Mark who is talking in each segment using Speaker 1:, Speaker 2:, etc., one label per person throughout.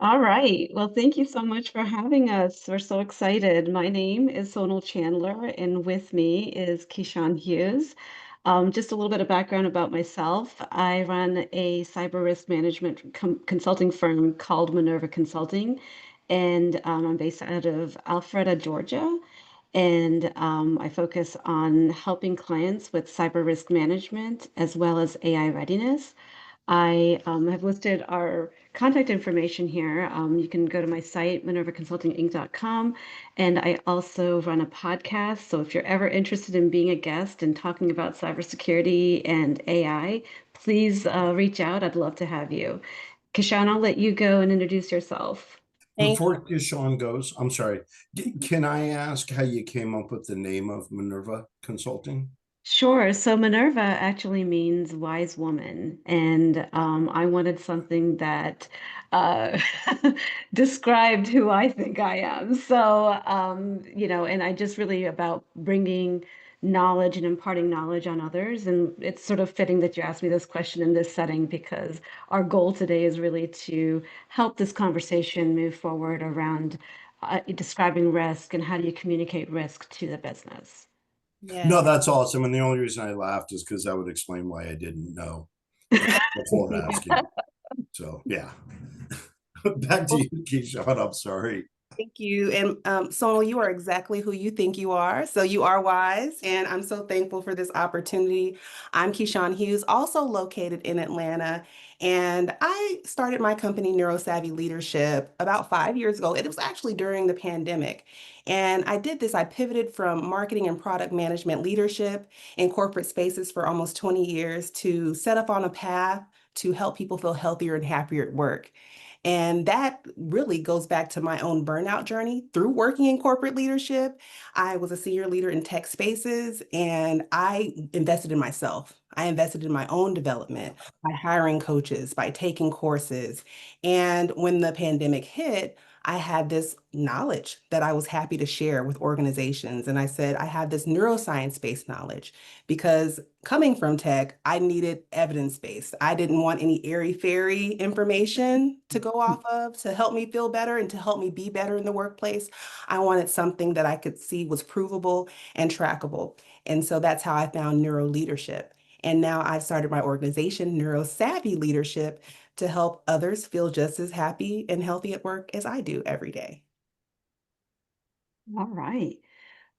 Speaker 1: All right. Well, thank you so much for having us. We're so excited. My name is Sonal Chandler, and with me is Keshawn Hughes. Just a little bit of background about myself. I run a cyber risk management consulting firm called Minerva Consulting, and I'm based out of Alpharetta, Georgia. And I focus on helping clients with cyber risk management as well as AI readiness. I have listed our contact information here. You can go to my site, minervaconsultinginc.com, and I also run a podcast. So if you're ever interested in being a guest and talking about cybersecurity and AI, please reach out. I'd love to have you. Kishan, I'll let you go and introduce yourself.
Speaker 2: Thank you.
Speaker 3: Before Keshawn goes, I'm sorry. Can I ask how you came up with the name of Minerva Consulting?
Speaker 1: Sure. So Minerva actually means wise woman, and I wanted something that uh, described who I think I am. So, and I just really about bringing knowledge and imparting knowledge on others. And it's sort of fitting that you asked me this question in this setting because our goal today is really to help this conversation move forward around describing risk and how do you communicate risk to the business.
Speaker 3: No,
Speaker 2: Yes.
Speaker 3: that's awesome. And the only reason I laughed is because that would explain why I didn't know before asking. So, yeah. Back to
Speaker 2: Well,
Speaker 3: you, Keshawn. I'm sorry.
Speaker 2: thank you. And Sonal, you are exactly who you think you are. So you are wise, and I'm so thankful for this opportunity. I'm Keshawn Hughes, also located in Atlanta, and I started my company, Neurosavvy Leadership, about 5 years ago. It was actually during the pandemic. And I did this, I pivoted from marketing and product management leadership in corporate spaces for almost 20 years to set up on a path to help people feel healthier and happier at work. And that really goes back to my own burnout journey through working in corporate leadership. I was a senior leader in tech spaces and I invested in myself. I invested in my own development by hiring coaches, by taking courses. And when the pandemic hit, I had this knowledge that I was happy to share with organizations. And I said, I have this neuroscience-based knowledge because coming from tech, I needed evidence-based. I didn't want any airy-fairy information to go off of to help me feel better and to help me be better in the workplace. I wanted something that I could see was provable and trackable. And so that's how I found neuro leadership. And now I've started my organization, Neuro Savvy Leadership, to help others feel just as happy and healthy at work as I do every day.
Speaker 1: All right.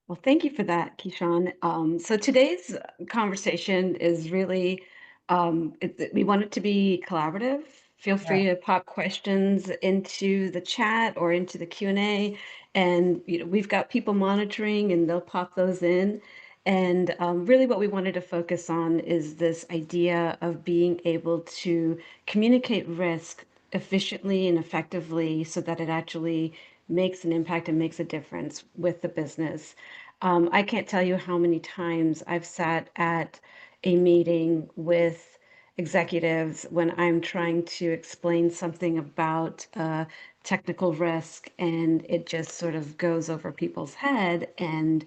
Speaker 1: Well, thank you for that, Keyshawn. So today's conversation is really, we want it to be collaborative. Feel
Speaker 2: Yeah.
Speaker 1: free to pop questions into the chat or into the Q&A. And, we've got people monitoring and they'll pop those in. And really what we wanted to focus on is this idea of being able to communicate risk efficiently and effectively so that it actually makes an impact and makes a difference with the business. I can't tell you how many times I've sat at a meeting with executives when I'm trying to explain something about technical risk and it just sort of goes over people's head and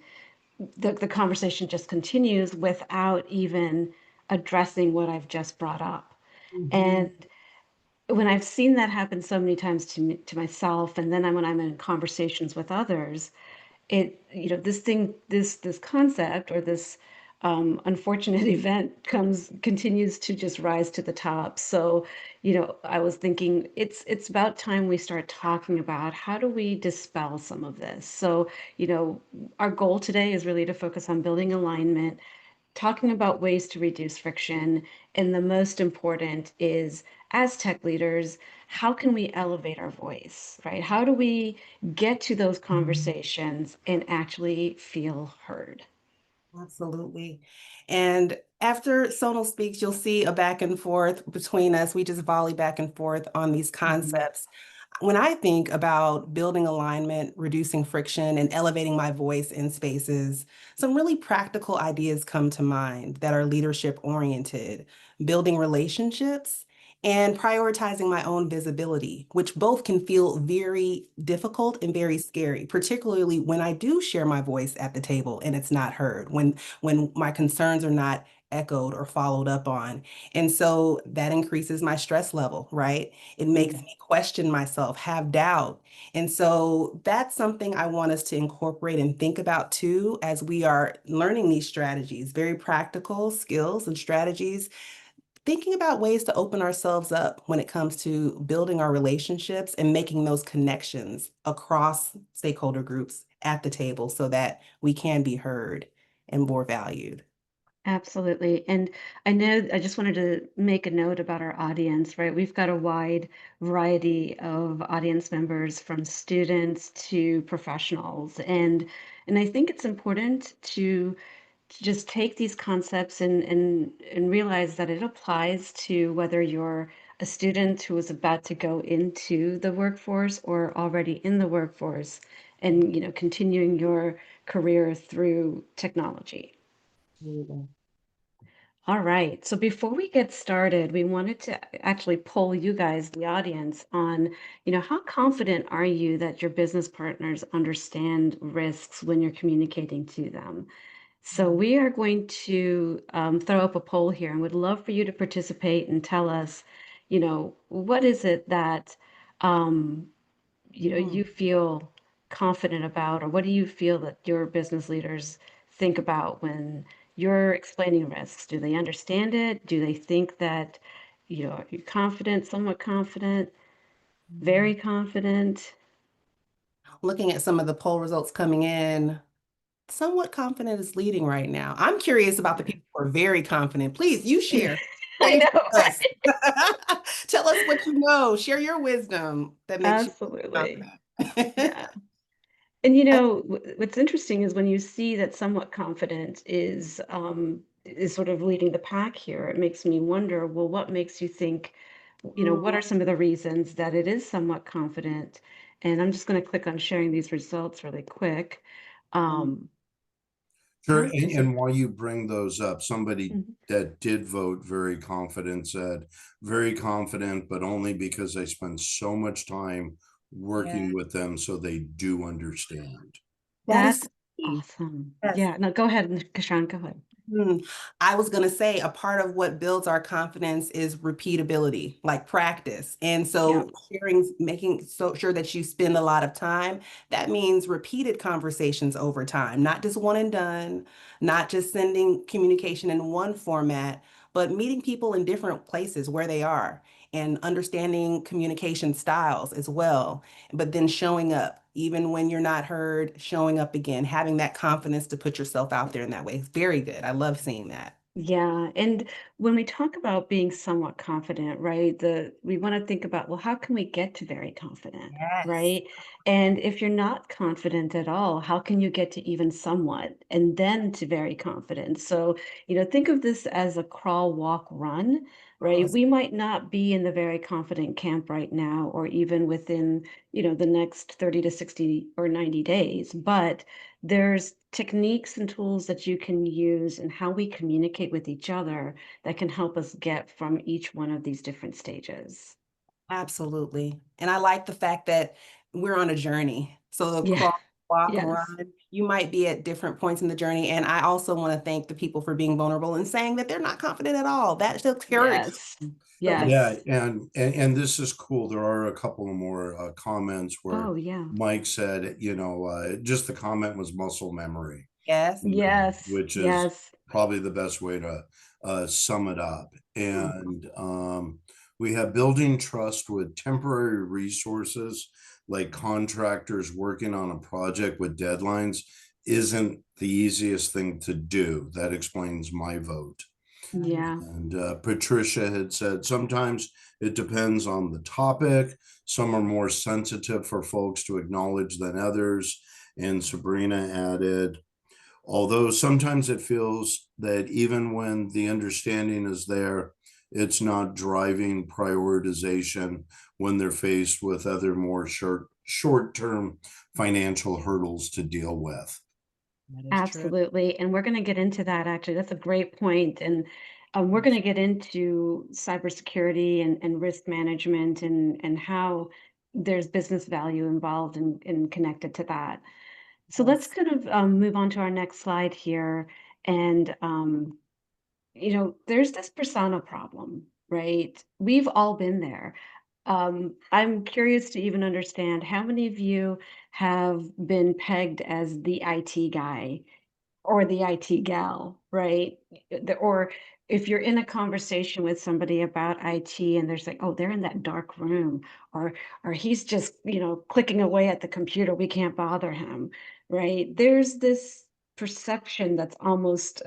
Speaker 1: the conversation just continues without even addressing what I've just brought up.
Speaker 2: Mhm.
Speaker 1: And when I've seen that happen so many times to me, to myself, and then when I'm in conversations with others, this thing, this concept or this unfortunate event continues to just rise to the top. So, I was thinking it's about time we start talking about how do we dispel some of this. So, our goal today is really to focus on building alignment, talking about ways to reduce friction, and the most important is as tech leaders, how can we elevate our voice, right? How do we get to those conversations and actually feel heard?
Speaker 2: Absolutely. And after Sonal speaks, you'll see a back and forth between us. We just volley back and forth on these
Speaker 1: Mhm.
Speaker 2: concepts. When I think about building alignment, reducing friction, and elevating my voice in spaces, some really practical ideas come to mind that are leadership oriented, building relationships, and prioritizing my own visibility, which both can feel very difficult and very scary, particularly when I do share my voice at the table and it's not heard, when my concerns are not echoed or followed up on. And so that increases my stress level, right? It makes me question myself, have doubt. And so that's something I want us to incorporate and think about too as we are learning these strategies, very practical skills and strategies, thinking about ways to open ourselves up when it comes to building our relationships and making those connections across stakeholder groups at the table so that we can be heard and more valued.
Speaker 1: Absolutely. And I know I just wanted to make a note about our audience, right? We've got a wide variety of audience members from students to professionals. And I think it's important to just take these concepts and realize that it applies to whether you're a student who is about to go into the workforce or already in the workforce and continuing your career through technology.
Speaker 2: Absolutely.
Speaker 1: All right. So before we get started, we wanted to actually poll you guys, the audience, on, how confident are you that your business partners understand risks when you're communicating to them? So we are going to throw up a poll here and would love for you to participate and tell us, what is it that um,
Speaker 2: Mm.
Speaker 1: you feel confident about, or what do you feel that your business leaders think about when you're explaining risks? Do they understand it? Do they think that, you're confident, somewhat confident, very confident?
Speaker 2: Looking at some of the poll results coming in, somewhat confident is leading right now. I'm curious about the people who are very confident. Please, you share.
Speaker 1: I
Speaker 2: Share
Speaker 1: know,
Speaker 2: us.
Speaker 1: right?
Speaker 2: Tell us what you know. Share your wisdom that makes you
Speaker 1: Absolutely.
Speaker 2: confident.
Speaker 1: Yeah. And what's interesting is when you see that somewhat confident is sort of leading the pack here, it makes me wonder, well, what makes you think, what are some of the reasons that it is somewhat confident? And I'm just going to click on sharing these results really quick. Um,
Speaker 3: Sure.
Speaker 1: okay, so
Speaker 3: And while you bring those up, somebody
Speaker 1: mhm,
Speaker 3: that did vote very confident said, very confident, but only because I spend so much time
Speaker 2: Yeah,
Speaker 3: working with them so they do understand.
Speaker 2: that is
Speaker 1: that's
Speaker 2: key.
Speaker 1: awesome.
Speaker 2: Yes.
Speaker 1: Yeah, no, go ahead, Kashan, go ahead.
Speaker 2: I was going to say a part of what builds our confidence is repeatability, like practice. And
Speaker 1: Yeah,
Speaker 2: so sharing, making so sure that you spend a lot of time, that means repeated conversations over time, not just one and done, not just sending communication in one format, but meeting people in different places where they are and understanding communication styles as well, but then showing up. Even when you're not heard, showing up again, having that confidence to put yourself out there in that way. It's very good. I love seeing that.
Speaker 1: yeah. And when we talk about being somewhat confident, right, we want to think about, well, how can we get to very confident,
Speaker 2: Yes.
Speaker 1: right? And if you're not confident at all, how can you get to even somewhat and then to very confident? So, think of this as a crawl, walk, run, right?
Speaker 2: Awesome.
Speaker 1: We might not be in the very confident camp right now, or even within, the next 30 to 60 or 90 days, but there's techniques and tools that you can use and how we communicate with each other that can help us get from each one of these different stages.
Speaker 2: Absolutely. And I like the fact that we're on a journey. So the
Speaker 1: Yeah.
Speaker 2: crawl, walk,
Speaker 1: Yes.
Speaker 2: run, you might be at different points in the journey. And I also want to thank the people for being vulnerable and saying that they're not confident at all. That shows courage.
Speaker 1: Yes.
Speaker 2: So
Speaker 3: Yeah,
Speaker 1: Yes.
Speaker 3: and this is cool. There are a couple of more comments where
Speaker 1: Oh, yeah.
Speaker 3: Mike said, just the comment was muscle memory,
Speaker 2: yes.
Speaker 1: Yes.
Speaker 3: which is
Speaker 1: Yes.
Speaker 3: probably the best way to sum it up.
Speaker 2: Mm,
Speaker 3: And we have building trust with temporary resources like contractors working on a project with deadlines isn't the easiest thing to do. That explains my vote.
Speaker 1: Yeah.
Speaker 3: And Patricia had said sometimes it depends on the topic. Some are more sensitive for folks to acknowledge than others. And Sabrina added, although sometimes it feels that even when the understanding is there, it's not driving prioritization when they're faced with other more short-term financial hurdles to deal with.
Speaker 2: that is true.
Speaker 1: Absolutely. And we're going to get into that actually. That's a great point. And we're going to get into cybersecurity and risk management and how there's business value involved and connected to that. So let's
Speaker 2: Yes.
Speaker 1: kind of move on to our next slide here. And there's this persona problem, right? We've all been there. I'm curious to even understand how many of you have been pegged as the IT guy or the IT gal, right? Or if you're in a conversation with somebody about IT and there's like, oh, they're in that dark room, or he's just, clicking away at the computer. We can't bother him, right? There's this perception that's almost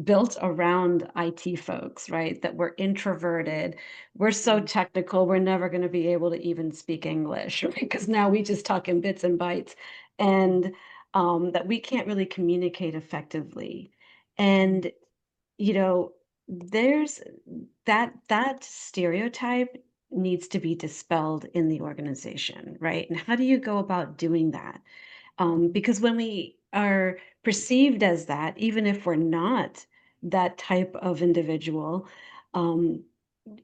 Speaker 1: built around IT folks, right? That we're introverted, we're so
Speaker 2: Mm.
Speaker 1: technical, we're never going to be able to even speak English, right? Because now we just talk in bits and bytes, and that we can't really communicate effectively. And you know, there's that stereotype needs to be dispelled in the organization, right? And how do you go about doing that? Because when we are perceived as that, even if we're not that type of individual, um,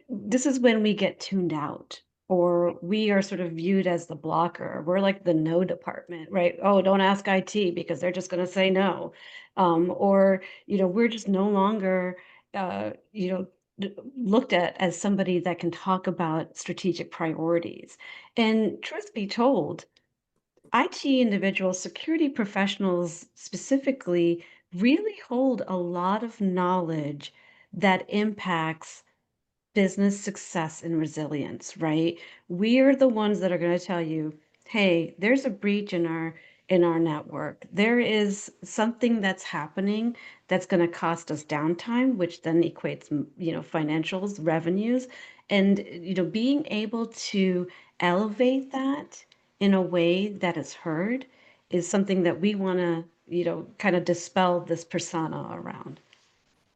Speaker 1: this is when we get tuned out, or we are sort of viewed as the blocker. We're like the no department, right? Oh, don't ask IT because they're just going to say no. Or, we're just no longer, looked at as somebody that can talk about strategic priorities. And truth be told, IT individuals, security professionals specifically, really hold a lot of knowledge that impacts business success and resilience, right? We're the ones that are going to tell you, hey, there's a breach in our network. There is something that's happening that's going to cost us downtime, which then equates, financials, revenues, and being able to elevate that in a way that is heard is something that we want to, kind of dispel this persona around.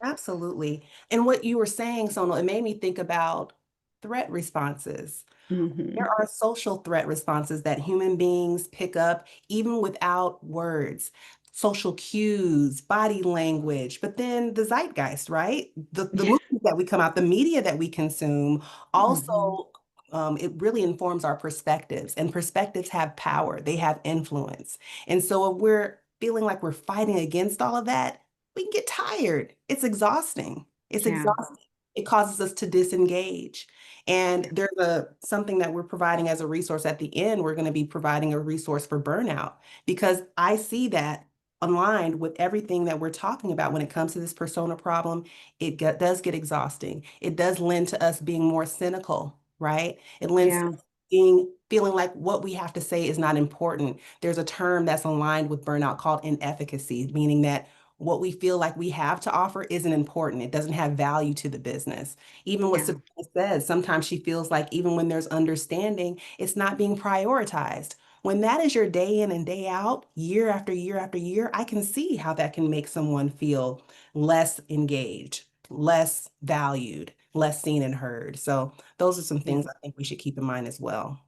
Speaker 2: Absolutely. And what you were saying, Sonal, it made me think about threat responses. There
Speaker 1: Hmm.
Speaker 2: are social threat responses that human beings pick up even without words, social cues, body language, but then the zeitgeist, right? The
Speaker 1: Yeah.
Speaker 2: movies that we come out, the media that we consume,
Speaker 1: Hmm.
Speaker 2: also it really informs our perspectives, and perspectives have power, they have influence. And so if we're feeling like we're fighting against all of that, we can get tired. It's exhausting. It's
Speaker 1: Yeah.
Speaker 2: exhausting. It causes us to disengage. And
Speaker 1: Yeah.
Speaker 2: there's something that we're providing as a resource at the end. We're going to be providing a resource for burnout because I see that aligned with everything that we're talking about when it comes to this persona problem. Does get exhausting. It does lend to us being more cynical, right? It lends to
Speaker 1: Yeah.
Speaker 2: us being feeling like what we have to say is not important. There's a term that's aligned with burnout called inefficacy, meaning that what we feel like we have to offer isn't important. It doesn't have value to the business. Even what
Speaker 1: Yeah.
Speaker 2: Sabrina says, sometimes she feels like even when there's understanding, it's not being prioritized. When that is your day in and day out, year after year after year, I can see how that can make someone feel less engaged, less valued, less seen and heard. So those are some
Speaker 1: Yeah.
Speaker 2: things I think we should keep in mind as well.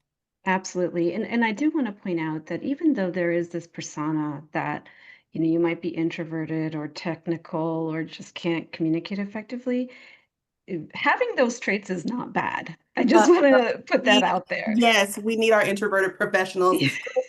Speaker 1: Absolutely. And I do want to point out that even though there is this persona that, you might be introverted or technical or just can't communicate effectively, having those traits is not bad. I
Speaker 2: Uh,
Speaker 1: just want to put that
Speaker 2: we,
Speaker 1: out there.
Speaker 2: yes, we need our introverted professionals.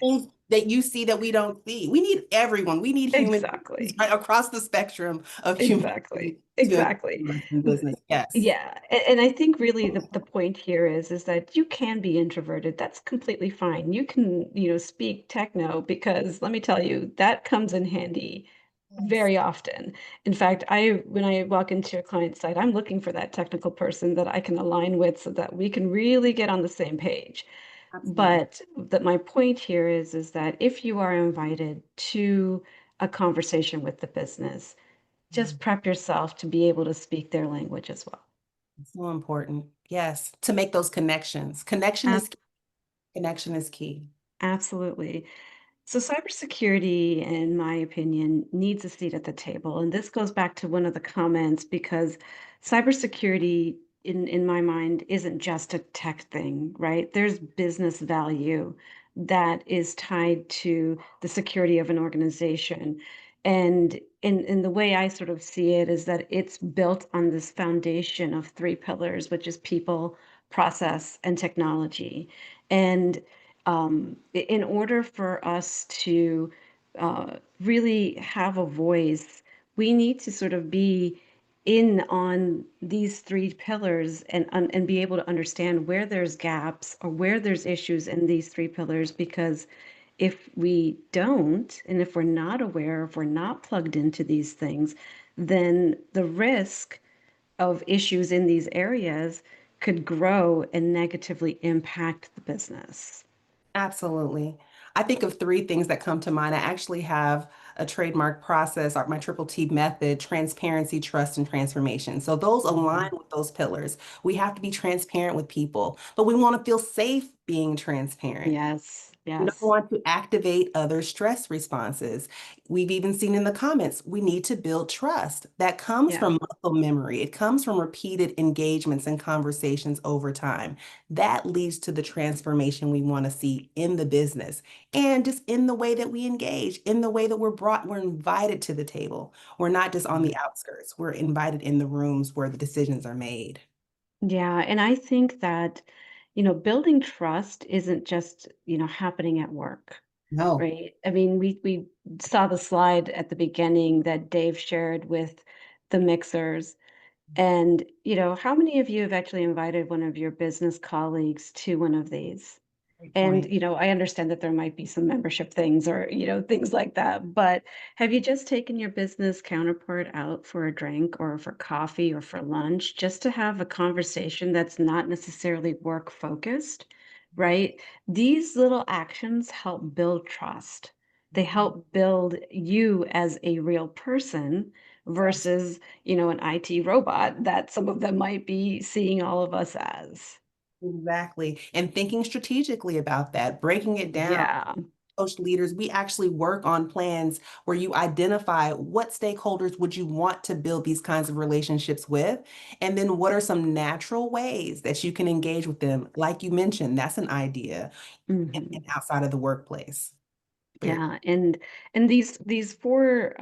Speaker 2: Things that you see that we don't see. We need everyone. We need human beings
Speaker 1: Exactly.
Speaker 2: right across the spectrum of humanity
Speaker 1: Exactly.
Speaker 2: to
Speaker 1: Exactly.
Speaker 2: improve in business. Yes.
Speaker 1: Yeah, and I think really the point here is that you can be introverted. That's completely fine. You can, speak techno because let me tell you, that comes in handy
Speaker 2: Yes.
Speaker 1: very often. In fact, I when I walk into a client site, I'm looking for that technical person that I can align with so that we can really get on the same page.
Speaker 2: Absolutely.
Speaker 1: But that my point here is that if you are invited to a conversation with the business, just
Speaker 2: Mm.
Speaker 1: prep yourself to be able to speak their language as well.
Speaker 2: So important. Yes. To make those connections. Connection is key.
Speaker 1: Absolutely. So cybersecurity, in my opinion, needs a seat at the table. And this goes back to one of the comments because cybersecurity, in my mind, isn't just a tech thing, right? There's business value that is tied to the security of an organization. And in the way I sort of see it is that it's built on this foundation of three pillars, which is people, process, and technology. And in order for us to really have a voice, we need to sort of be in on these three pillars and be able to understand where there's gaps or where there's issues in these three pillars, because if we don't, and if we're not aware, if we're not plugged into these things, then the risk of issues in these areas could grow and negatively impact the business.
Speaker 2: Absolutely. I think of three things that come to mind. I actually have a trademark process, or my triple T method: transparency, trust, and transformation. So those align
Speaker 1: Mhm.
Speaker 2: with those pillars. We have to be transparent with people, but we want to feel safe being transparent.
Speaker 1: Yes,
Speaker 2: We don't
Speaker 1: yes,
Speaker 2: want to activate other stress responses. We've even seen in the comments, we need to build trust. That comes
Speaker 1: yeah.
Speaker 2: from muscle memory. It comes from repeated engagements and conversations over time. That leads to the transformation we want to see in the business and just in the way that we engage, in the way that we're invited to the table. We're not just on the outskirts. We're invited in the rooms where the decisions are made.
Speaker 1: Yeah, and I think that, building trust isn't just, happening at work,
Speaker 2: No.
Speaker 1: right? I mean, we saw the slide at the beginning that Dave shared with the mixers. And, how many of you have actually invited one of your business colleagues to one of these?
Speaker 2: Great
Speaker 1: And,
Speaker 2: point.
Speaker 1: I understand that there might be some membership things or, things like that. But have you just taken your business counterpart out for a drink or for coffee or for lunch just to have a conversation that's not necessarily work focused, right? These little actions help build trust. They help build you as a real person
Speaker 2: Yes.
Speaker 1: versus, an IT robot that some of them might be seeing all of us as.
Speaker 2: Exactly. And thinking strategically about that, breaking it down.
Speaker 1: Yeah.
Speaker 2: Coach leaders, we actually work on plans where you identify what stakeholders would you want to build these kinds of relationships with, and then what are some natural ways that you can engage with them. Like you mentioned, that's an idea and
Speaker 1: Mhm.
Speaker 2: outside of the workplace. Very.
Speaker 1: Yeah, and these 4,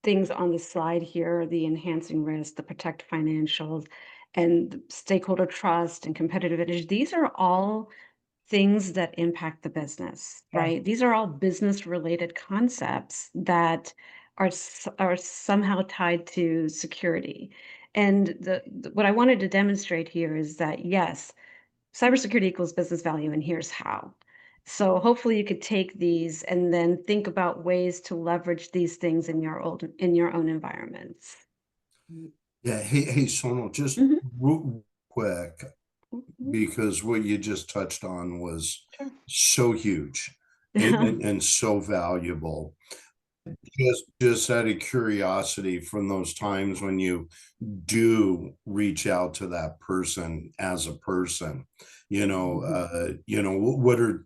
Speaker 1: things on the slide here, the enhancing risk, the protect financials, and the stakeholder trust and competitive advantage, these are all things that impact the business,
Speaker 2: Yes.
Speaker 1: right? These are all business-related concepts that are somehow tied to security. And what I wanted to demonstrate here is that, yes, cybersecurity equals business value, and here's how. So hopefully you could take these and then think about ways to leverage these things in your own environments.
Speaker 3: Yeah, hey, Sonal, just
Speaker 1: Mhm.
Speaker 3: real quick,
Speaker 1: Mhm.
Speaker 3: because what you just touched on was
Speaker 1: Sure.
Speaker 3: so huge and so valuable. Just out of curiosity, from those times when you do reach out to that person as a person,
Speaker 1: Mhm.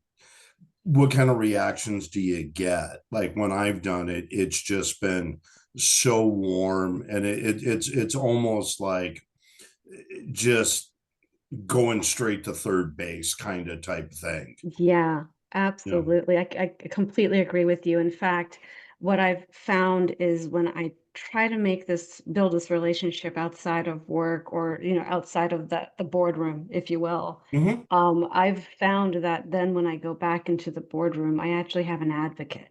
Speaker 3: what kind of reactions do you get? Like when I've done it, it's just been so warm, and it's almost like just going straight to third base kind of type thing.
Speaker 1: Yeah,
Speaker 3: You know.
Speaker 1: absolutely. I completely agree with you. In fact, what I've found is when I try to build this relationship outside of work or, outside of the boardroom, if you will,
Speaker 3: Hmm.
Speaker 1: I've found that then when I go back into the boardroom, I actually have an advocate.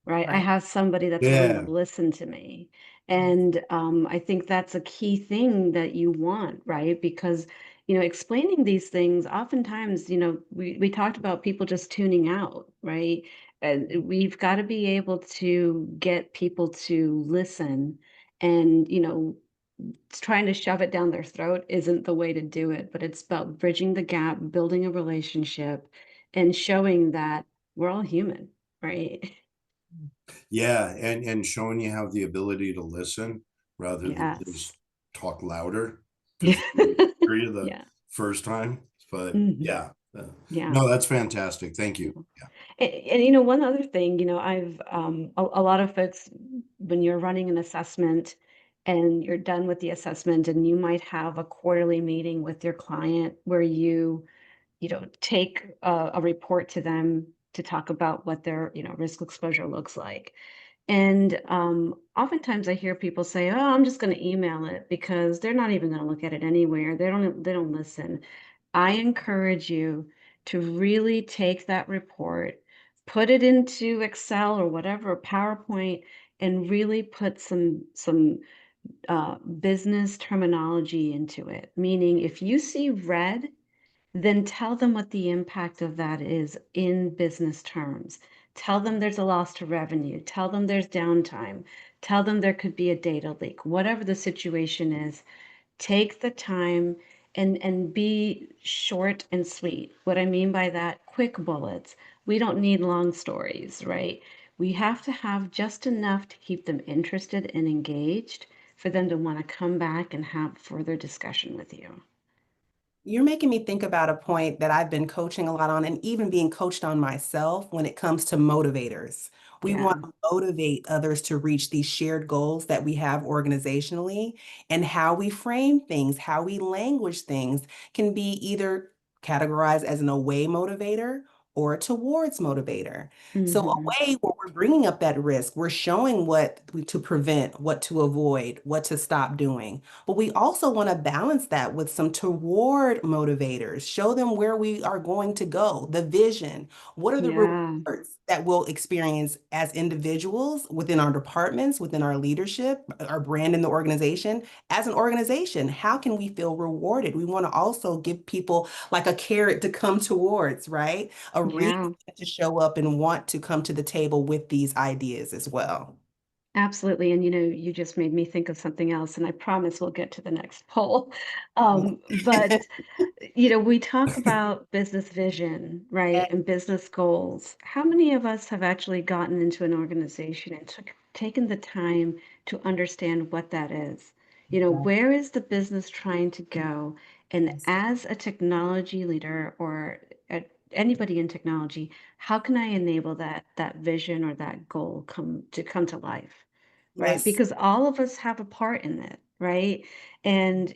Speaker 1: Right? I
Speaker 2: Right.
Speaker 1: have somebody that's willing to
Speaker 3: Yeah.
Speaker 1: listen to me. And I think that's a key thing that you want, right? Because, explaining these things, oftentimes, we talked about people just tuning out, right? And we've got to be able to get people to listen. And, trying to shove it down their throat isn't the way to do it, but it's about bridging the gap, building a relationship, and showing that we're all human, right?
Speaker 3: Yeah, and showing you have the ability to listen rather than
Speaker 1: Yes.
Speaker 3: just talk louder because they hear you the
Speaker 1: Yeah.
Speaker 3: first time. But
Speaker 1: Mhm.
Speaker 3: yeah,
Speaker 1: Yeah.
Speaker 3: no, that's fantastic. Thank you.
Speaker 1: Yeah. And, one other thing, I've a lot of folks, when you're running an assessment and you're done with the assessment, and you might have a quarterly meeting with your client where you take a report to them to talk about what their, risk exposure looks like. And oftentimes I hear people say, "Oh, I'm just going to email it because they're not even going to look at it anywhere. They don't listen." I encourage you to really take that report, put it into Excel or whatever, PowerPoint, and really put some business terminology into it. Meaning, if you see red, then tell them what the impact of that is in business terms. Tell them there's a loss to revenue. Tell them there's downtime. Tell them there could be a data leak. Whatever the situation is, take the time and be short and sweet. What I mean by that, quick bullets. We don't need long stories, right? We have to have just enough to keep them interested and engaged for them to want to come back and have further discussion with you.
Speaker 2: You're making me think about a point that I've been coaching a lot on and even being coached on myself when it comes to motivators. We want
Speaker 1: Yeah.
Speaker 2: to motivate others to reach these shared goals that we have organizationally, and how we frame things, how we language things can be either categorized as an away motivator or a towards motivator. So
Speaker 1: Hmm.
Speaker 2: away, where we're bringing up that risk, we're showing to prevent, what to avoid, what to stop doing. But we also want to balance that with some toward motivators, show them where we are going to go, the vision. What are the
Speaker 1: Yeah.
Speaker 2: rewards that we'll experience as individuals within our departments, within our leadership, our brand in the organization? As an organization, how can we feel rewarded? We want to also give people like a carrot to come towards, right? A reason
Speaker 1: Yeah.
Speaker 2: to show up and want to come to the table with these ideas as well.
Speaker 1: Absolutely. And you just made me think of something else, and I promise we'll get to the next poll. But we talk about business vision, right? And business goals. How many of us have actually gotten into an organization and taken the time to understand what that is? Where is the business trying to go? And
Speaker 2: Yes.
Speaker 1: as a technology leader or anybody in technology, how can I enable that vision or that goal come to life? Right?
Speaker 2: Yes.
Speaker 1: Because all of us have a part in it, right? And,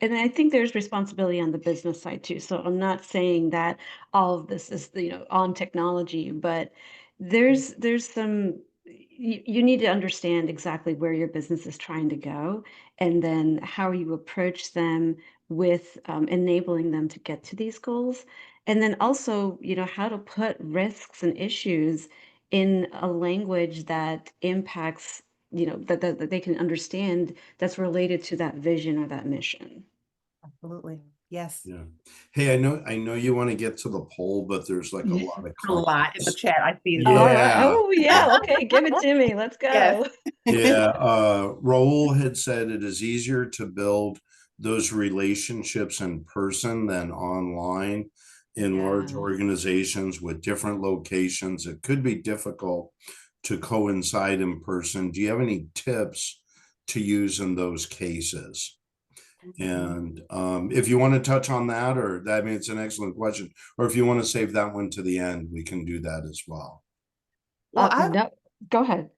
Speaker 1: and I think there's responsibility on the business side too. So I'm not saying that all of this is, on technology, but there's some you need to understand exactly where your business is trying to go, and then how you approach them with enabling them to get to these goals. And then also, how to put risks and issues in a language that impacts that they can understand, that's related to that vision or that mission.
Speaker 2: Absolutely. Yes.
Speaker 3: Yeah. Hey, I know you want to get to the poll, but there's like a lot of
Speaker 2: A lot in the
Speaker 3: comments.
Speaker 2: chat. I see it
Speaker 1: All
Speaker 2: all.
Speaker 1: right.
Speaker 3: Yeah.
Speaker 1: Oh, yeah. Okay. Give it to me. Let's
Speaker 2: Yes.
Speaker 1: go.
Speaker 3: Yeah. Raul had said it is easier to build those relationships in person than online. In large
Speaker 1: Yeah.
Speaker 3: organizations with different locations, it could be difficult to coincide in person. Do you have any tips to use in those cases?
Speaker 2: Mhm.
Speaker 3: And if you want to touch on that, or that, I mean, it's an excellent question, or if you want to save that one to the end, we can do that as well.
Speaker 2: Well,
Speaker 1: No, go ahead.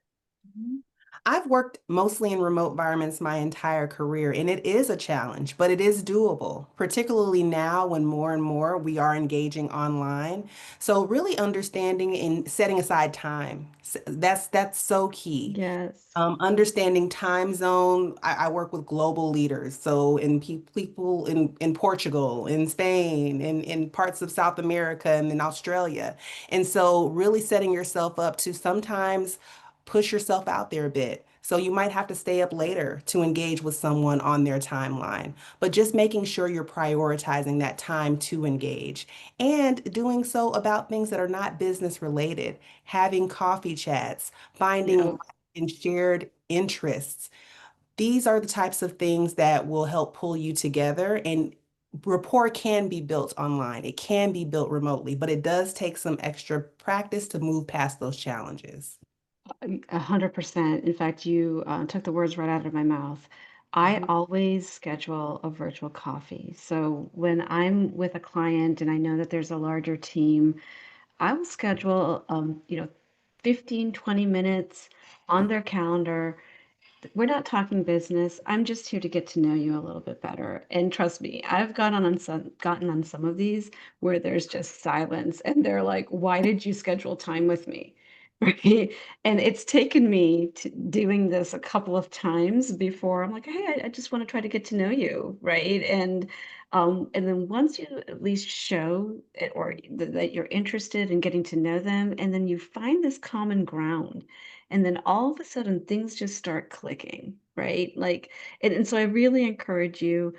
Speaker 2: I've worked mostly in remote environments my entire career, and it is a challenge, but it is doable, particularly now when more and more we are engaging online. So really understanding and setting aside time, that's so key.
Speaker 1: Yes.
Speaker 2: Understanding time zone. I work with global leaders, so people in Portugal, in Spain, in parts of South America, and in Australia. And so really setting yourself up to sometimes push yourself out there a bit. So you might have to stay up later to engage with someone on their timeline, but just making sure you're prioritizing that time to engage and doing so about things that are not business related, having coffee chats, finding
Speaker 1: Yeah.
Speaker 2: and shared interests. These are the types of things that will help pull you together. And rapport can be built online, it can be built remotely, but it does take some extra practice to move past those challenges.
Speaker 1: 100%. In fact, you took the words right out of my mouth. I
Speaker 2: Mhm.
Speaker 1: always schedule a virtual coffee. So when I'm with a client and I know that there's a larger team, I will schedule, 15, 20 minutes on their calendar. We're not talking business. I'm just here to get to know you a little bit better. And trust me, I've gotten on some of these where there's just silence and they're like, "Why did you schedule time with me?" Right? And it's taken me to doing this a couple of times before I'm like, "Hey, I just want to try to get to know you." Right? And then once you at least show it, or that you're interested in getting to know them, and then you find this common ground, and then all of a sudden things just start clicking, right? Like, and so I really encourage you,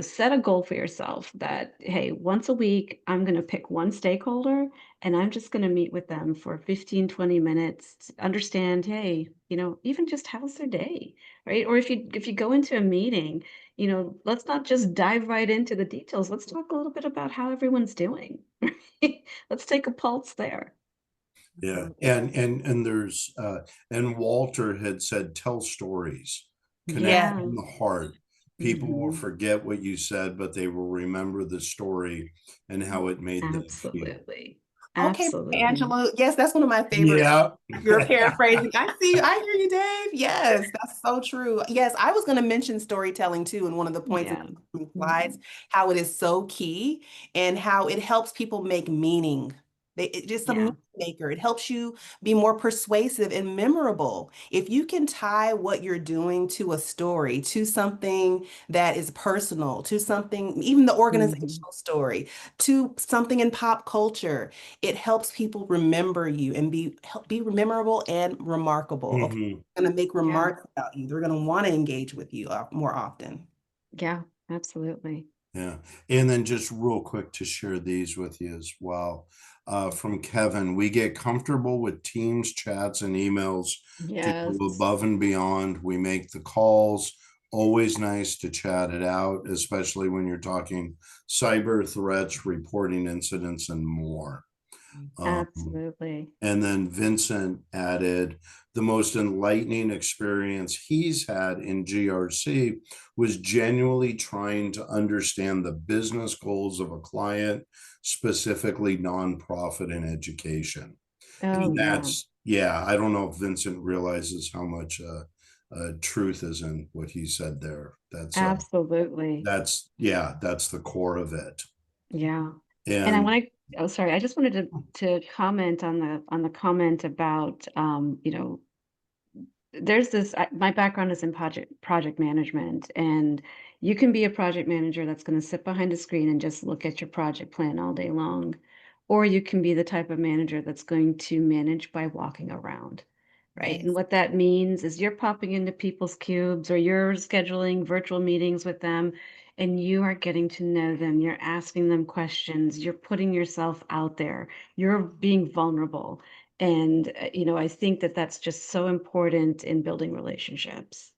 Speaker 1: set a goal for yourself that, hey, once a week, I'm going to pick one stakeholder and I'm just going to meet with them for 15, 20 minutes to understand, hey, even just how's their day, right? Or if you go into a meeting, let's not just dive right into the details. Let's talk a little bit about how everyone's doing. Right? Let's take a pulse there.
Speaker 3: Yeah,
Speaker 2: Absolutely.
Speaker 3: and there's and Walter had said, tell stories, connect
Speaker 2: Yes.
Speaker 1: Yeah.
Speaker 3: from the heart. People will
Speaker 1: Hmm.
Speaker 3: forget what you said, but they will remember the story and how it made them feel.
Speaker 1: Absolutely.
Speaker 2: Okay,
Speaker 1: Absolutely.
Speaker 2: Angela. Yes, that's one of my favorite.
Speaker 3: Yeah.
Speaker 2: You're paraphrasing. I see you. I hear you, Dave. Yes, that's so true. Yes, I was going to mention storytelling too, in one of the points in
Speaker 1: Yeah.
Speaker 2: the slides, how it is so key and how it helps people make meaning. It just a meaning
Speaker 1: Yeah.
Speaker 2: maker. It helps you be more persuasive and memorable. If you can tie what you're doing to a story, to something that is personal, to something, even the
Speaker 1: Hmm.
Speaker 2: organizational story, to something in pop culture, it helps people remember you and be memorable and remarkable. Okay,
Speaker 3: Hmm.
Speaker 2: they're going to make
Speaker 1: Yeah.
Speaker 2: remarks about you. They're going to want to engage with you more often.
Speaker 1: Yeah. Absolutely.
Speaker 3: Yeah. And then just real quick to share these with you as well. From Kevin, we get comfortable with Teams chats and emails to go
Speaker 1: Yes.
Speaker 3: above and beyond. We make the calls. Always nice to chat it out, especially when you're talking cyber threats, reporting incidents, and more. Um,
Speaker 1: Absolutely.
Speaker 3: and then Vincent added, the most enlightening experience he's had in GRC was genuinely trying to understand the business goals of a client, specifically nonprofit and education.
Speaker 1: Oh,
Speaker 3: And
Speaker 1: yeah.
Speaker 3: yeah, I don't know if Vincent realizes how much truth is in what he said there.
Speaker 1: Absolutely.
Speaker 3: Yeah, that's the core of it.
Speaker 1: Yeah. And I
Speaker 3: And
Speaker 1: want to, oh, sorry, I just wanted to comment on the comment about, there's this my background is in project management, and you can be a project manager that's going to sit behind a screen and just look at your project plan all day long, or you can be the type of manager that's going to manage by walking around, right? And
Speaker 2: Yes,
Speaker 1: what that means is you're popping into people's cubes or you're scheduling virtual meetings with them, and you are getting to know them, you're asking them questions, you're putting yourself out there, you're being vulnerable. And, I think that that's just so important in building relationships.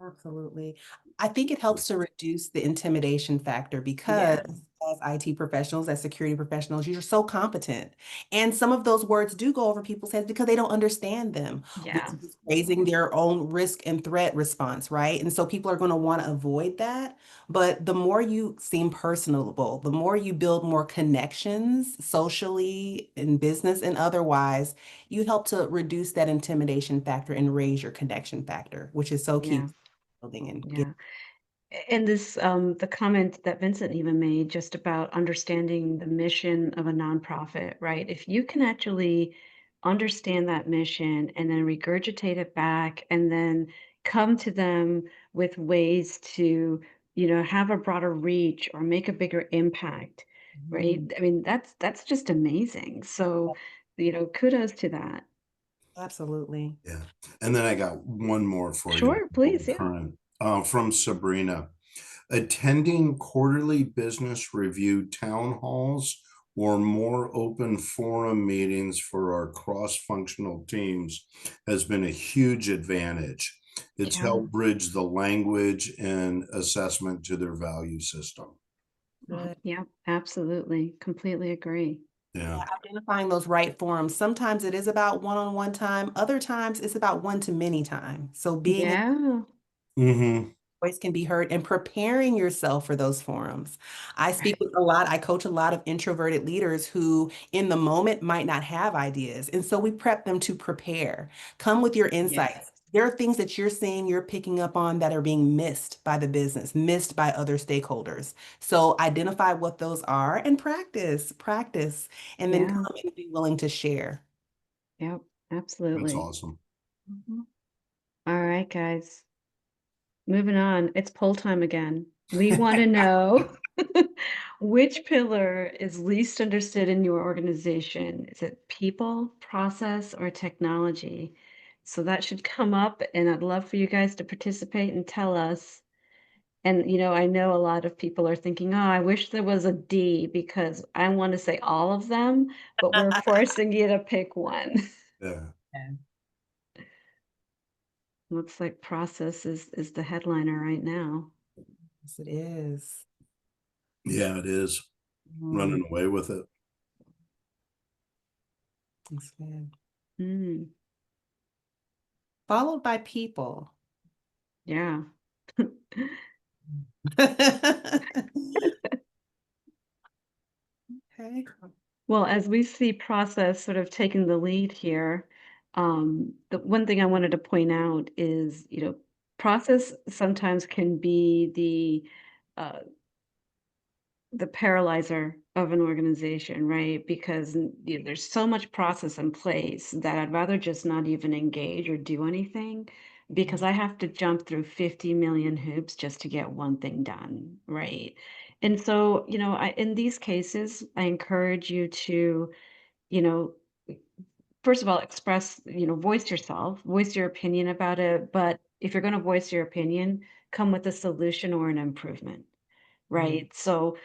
Speaker 2: absolutely. I think it helps to reduce the intimidation factor because
Speaker 1: Yeah.
Speaker 2: as IT professionals, as security professionals, you're so competent. And some of those words do go over people's heads because they don't understand them, which
Speaker 1: Yeah.
Speaker 2: is raising their own risk and threat response, right? And so people are going to want to avoid that. But the more you seem personable, the more you build more connections socially, in business, and otherwise, you help to reduce that intimidation factor and raise your connection factor, which is so key
Speaker 1: Yeah.
Speaker 2: to building and
Speaker 1: Yeah. And this, the comment that Vincent even made just about understanding the mission of a nonprofit, right? If you can actually understand that mission and then regurgitate it back and then come to them with ways to, have a broader reach or make a bigger impact, right?
Speaker 2: getting.
Speaker 1: I mean, that's just amazing. So, kudos to that.
Speaker 2: Absolutely.
Speaker 3: yeah. And then I got one more for you,
Speaker 1: Sure, please. Yeah.
Speaker 3: current, from Sabrina. Attending quarterly business review town halls or more open forum meetings for our cross-functional teams has been a huge advantage. It's
Speaker 1: Yeah.
Speaker 3: helped bridge the language and assessment to their value system.
Speaker 2: Good.
Speaker 1: Yeah, absolutely. Completely agree.
Speaker 3: Yeah.
Speaker 2: Identifying those right forms. Sometimes it is about one-on-one time. Other times it's about one-to-many time. So being in
Speaker 1: Yeah.
Speaker 3: Mm-hmm.
Speaker 2: voice can be heard and preparing yourself for those forums. I speak with a lot, I coach a lot of introverted leaders who in the moment might not have ideas. And so we prep them to prepare. Come with your
Speaker 1: Yes.
Speaker 2: insights. There are things that you're seeing, you're picking up on that are being missed by the business, missed by other stakeholders. So identify what those are and practice, and then
Speaker 1: Yeah.
Speaker 2: come and be willing to share.
Speaker 1: Yep.
Speaker 3: That's
Speaker 1: Absolutely.
Speaker 3: awesome.
Speaker 1: Mhm. All right, guys. Moving on. It's poll time again. We want to know which pillar is least understood in your organization. Is it people, process, or technology? So that should come up, and I'd love for you guys to participate and tell us. And, I know a lot of people are thinking, "Oh, I wish there was a D because I want to say all of them," but we're forcing you to pick one.
Speaker 3: Yeah.
Speaker 2: Yeah.
Speaker 1: Looks like process is the headliner right now.
Speaker 2: Yes, it is.
Speaker 3: Yeah, it is.
Speaker 2: Mm,
Speaker 3: Running away with it.
Speaker 2: that's good.
Speaker 1: Mm,
Speaker 2: Followed by people.
Speaker 1: yeah.
Speaker 2: Okay.
Speaker 1: Well, as we see process sort of taking the lead here, the one thing I wanted to point out is, process sometimes can be the paralyzer of an organization, right? Because there's so much process in place that I'd rather just not even engage or do anything because I have to jump through 50 million hoops just to get one thing done, right? And so, in these cases, I encourage you to, you know, first of all, express, voice yourself, voice your opinion about it. But if you're going to voice your opinion, come with a solution or an improvement,
Speaker 2: Mhm.
Speaker 1: right? So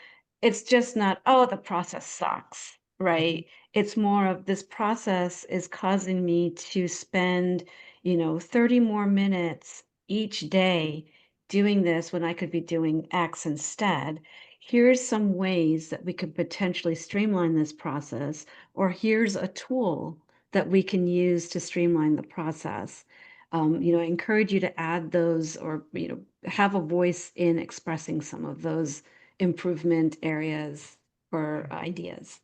Speaker 1: it's just not, "Oh, the process sucks,"
Speaker 2: Mhm.
Speaker 1: right? It's more of this process is causing me to spend, 30 more minutes each day doing this when I could be doing X instead. Here's some ways that we could potentially streamline this process, or here's a tool that we can use to streamline the process. I encourage you to add those or, have a voice in expressing some of those improvement areas or ideas.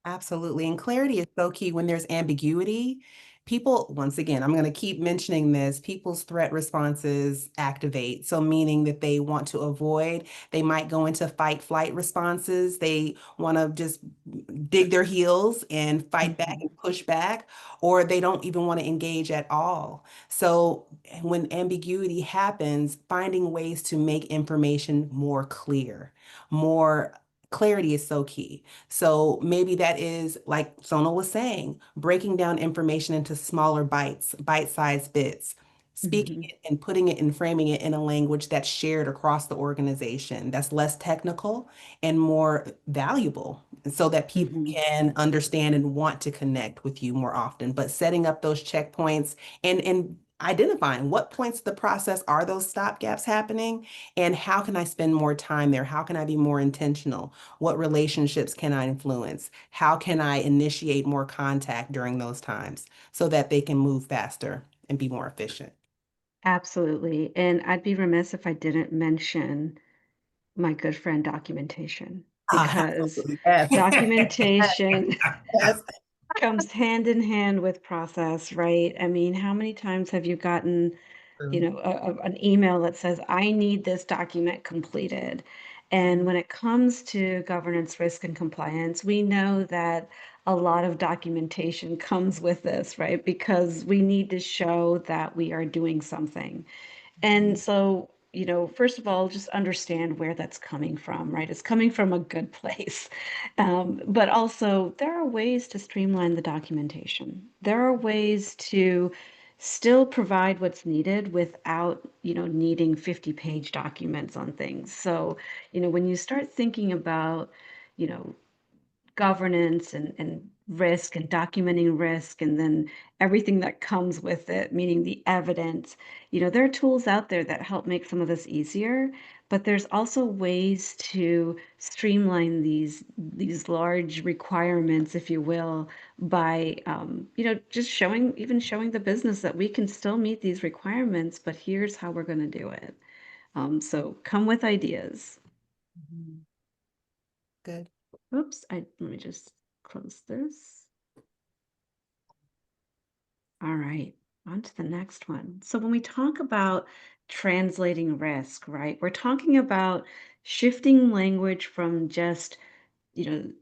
Speaker 2: Absolutely. And clarity is so key when there's ambiguity. People, once again, I'm going to keep mentioning this, people's threat responses activate. So, meaning that they want to avoid, they might go into fight flight responses. They want to just dig their heels and fight back
Speaker 1: Mhm.
Speaker 2: and push back, or they don't even want to engage at all. So, when ambiguity happens, finding ways to make information more clear, more clarity is so key. So maybe that is, like Sonal was saying, breaking down information into smaller bites, bite-sized bits, speaking
Speaker 1: Mhm.
Speaker 2: it and putting it and framing it in a language that's shared across the organization, that's less technical and more valuable, so that people
Speaker 1: Mhm.
Speaker 2: can understand and want to connect with you more often. But setting up those checkpoints and identifying what points of the process are those stop gaps happening, and how can I spend more time there? How can I be more intentional? What relationships can I influence? How can I initiate more contact during those times so that they can move faster and be more efficient?
Speaker 1: Absolutely. And I'd be remiss if I didn't mention my good friend documentation because
Speaker 2: Absolutely. Yes.
Speaker 1: documentation
Speaker 2: Yes.
Speaker 1: comes hand in hand with process, right? I mean, how many times have you gotten,
Speaker 2: True.
Speaker 1: an email that says, "I need this document completed." And
Speaker 2: Mhm.
Speaker 1: when it comes to governance, risk, and compliance, we know that a lot of documentation comes with this, right? Because we need to show that we are doing something. And so, first of all, just understand where that's coming from, right? It's coming from a good place. But also, there are ways to streamline the documentation. There are ways to still provide what's needed without, needing 50-page documents on things. So, when you start thinking about, you know, governance and risk and documenting risk and then everything that comes with it, meaning the evidence. There are tools out there that help make some of this easier, but there's also ways to streamline these large requirements, if you will, by just showing the business that we can still meet these requirements, but here's how we're going to do it. So come with ideas.
Speaker 2: Mhm. Good.
Speaker 1: Oops, let me just close this. All right, on to the next one. So when we talk about translating risk, right, we're talking about shifting language from just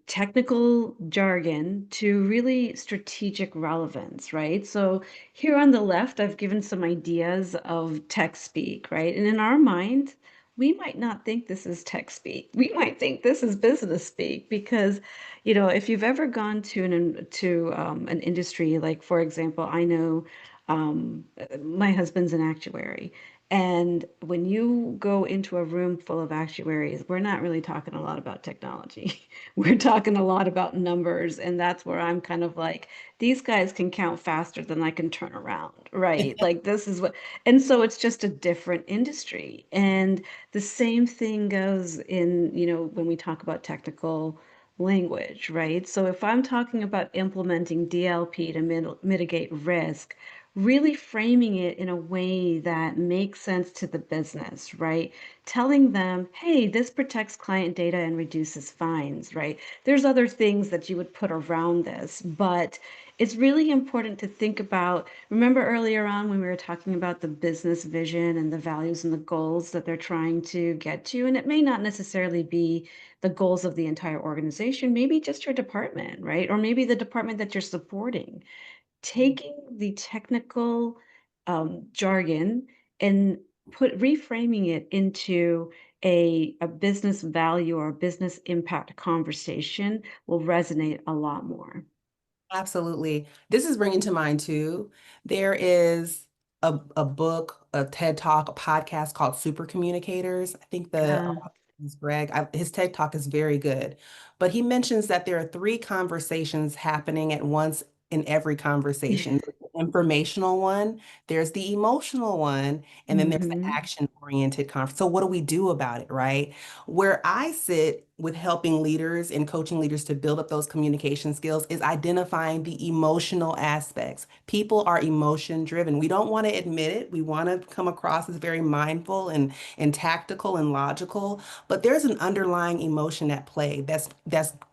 Speaker 1: technical jargon to really strategic relevance, right? So here on the left, I've given some ideas of tech speak, right? And in our mind, we might not think this is tech speak. We might think this is business speak because, if you've ever gone to an industry, like for example, I know My husband's an actuary. And when you go into a room full of actuaries, we're not really talking a lot about technology. We're talking a lot about numbers. And that's where I'm kind of like, these guys can count faster than I can turn around, right? Like, this is what, and so it's just a different industry. And the same thing goes in, when we talk about technical language, right? So if I'm talking about implementing DLP to mitigate risk, really framing it in a way that makes sense to the business, right? Telling them, hey, this protects client data and reduces fines, right? There's other things that you would put around this, but it's really important to think about. Remember earlier on when we were talking about the business vision and the values and the goals that they're trying to get to? And it may not necessarily be the goals of the entire organization, maybe just your department, right? Or maybe the department that you're supporting. Taking the technical jargon and reframing it into a business value or a business impact conversation will resonate a lot more.
Speaker 2: Absolutely. This is bringing to mind too. There is a book, a TED Talk, a podcast called Super Communicators. I think the
Speaker 1: Uh,
Speaker 2: is Greg. His TED Talk is very good. But he mentions that there are three conversations happening at once in every conversation. There's the informational one, there's the emotional one, and then there's the
Speaker 1: mhm,
Speaker 2: action-oriented conference. So what do we do about it, right? Where I sit with helping leaders and coaching leaders to build up those communication skills is identifying the emotional aspects. People are emotion driven. We don't want to admit it. We want to come across as very mindful and tactical and logical, but there's an underlying emotion at play that's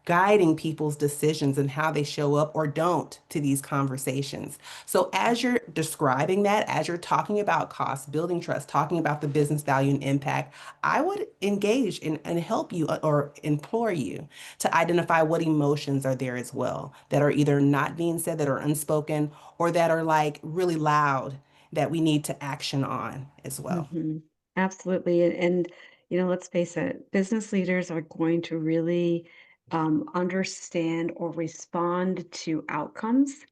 Speaker 2: guiding people's decisions and how they show up or don't to these conversations. So as you're describing that, as you're talking about cost, building trust, talking about the business value and impact, I would engage and help you or implore you to identify what emotions are there as well that are either not being said, that are unspoken, or that are like really loud that we need to action on as well.
Speaker 1: mhm. Absolutely. Let's face it, business leaders are going to really understand or respond to outcomes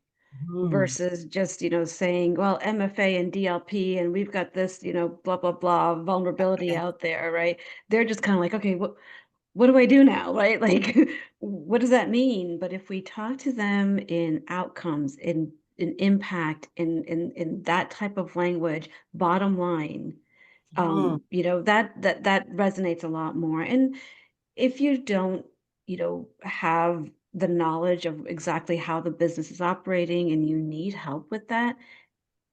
Speaker 2: Mhm.
Speaker 1: versus just, saying, well, MFA and DLP, and we've got this, blah, blah, blah, vulnerability
Speaker 2: Yeah.
Speaker 1: out there, right? They're just kind of like, okay, what do I do now, right? Like, what does that mean? But if we talk to them in outcomes, in impact, in that type of language, bottom line,
Speaker 2: Mhm.
Speaker 1: that resonates a lot more. And if you don't, have the knowledge of exactly how the business is operating and you need help with that,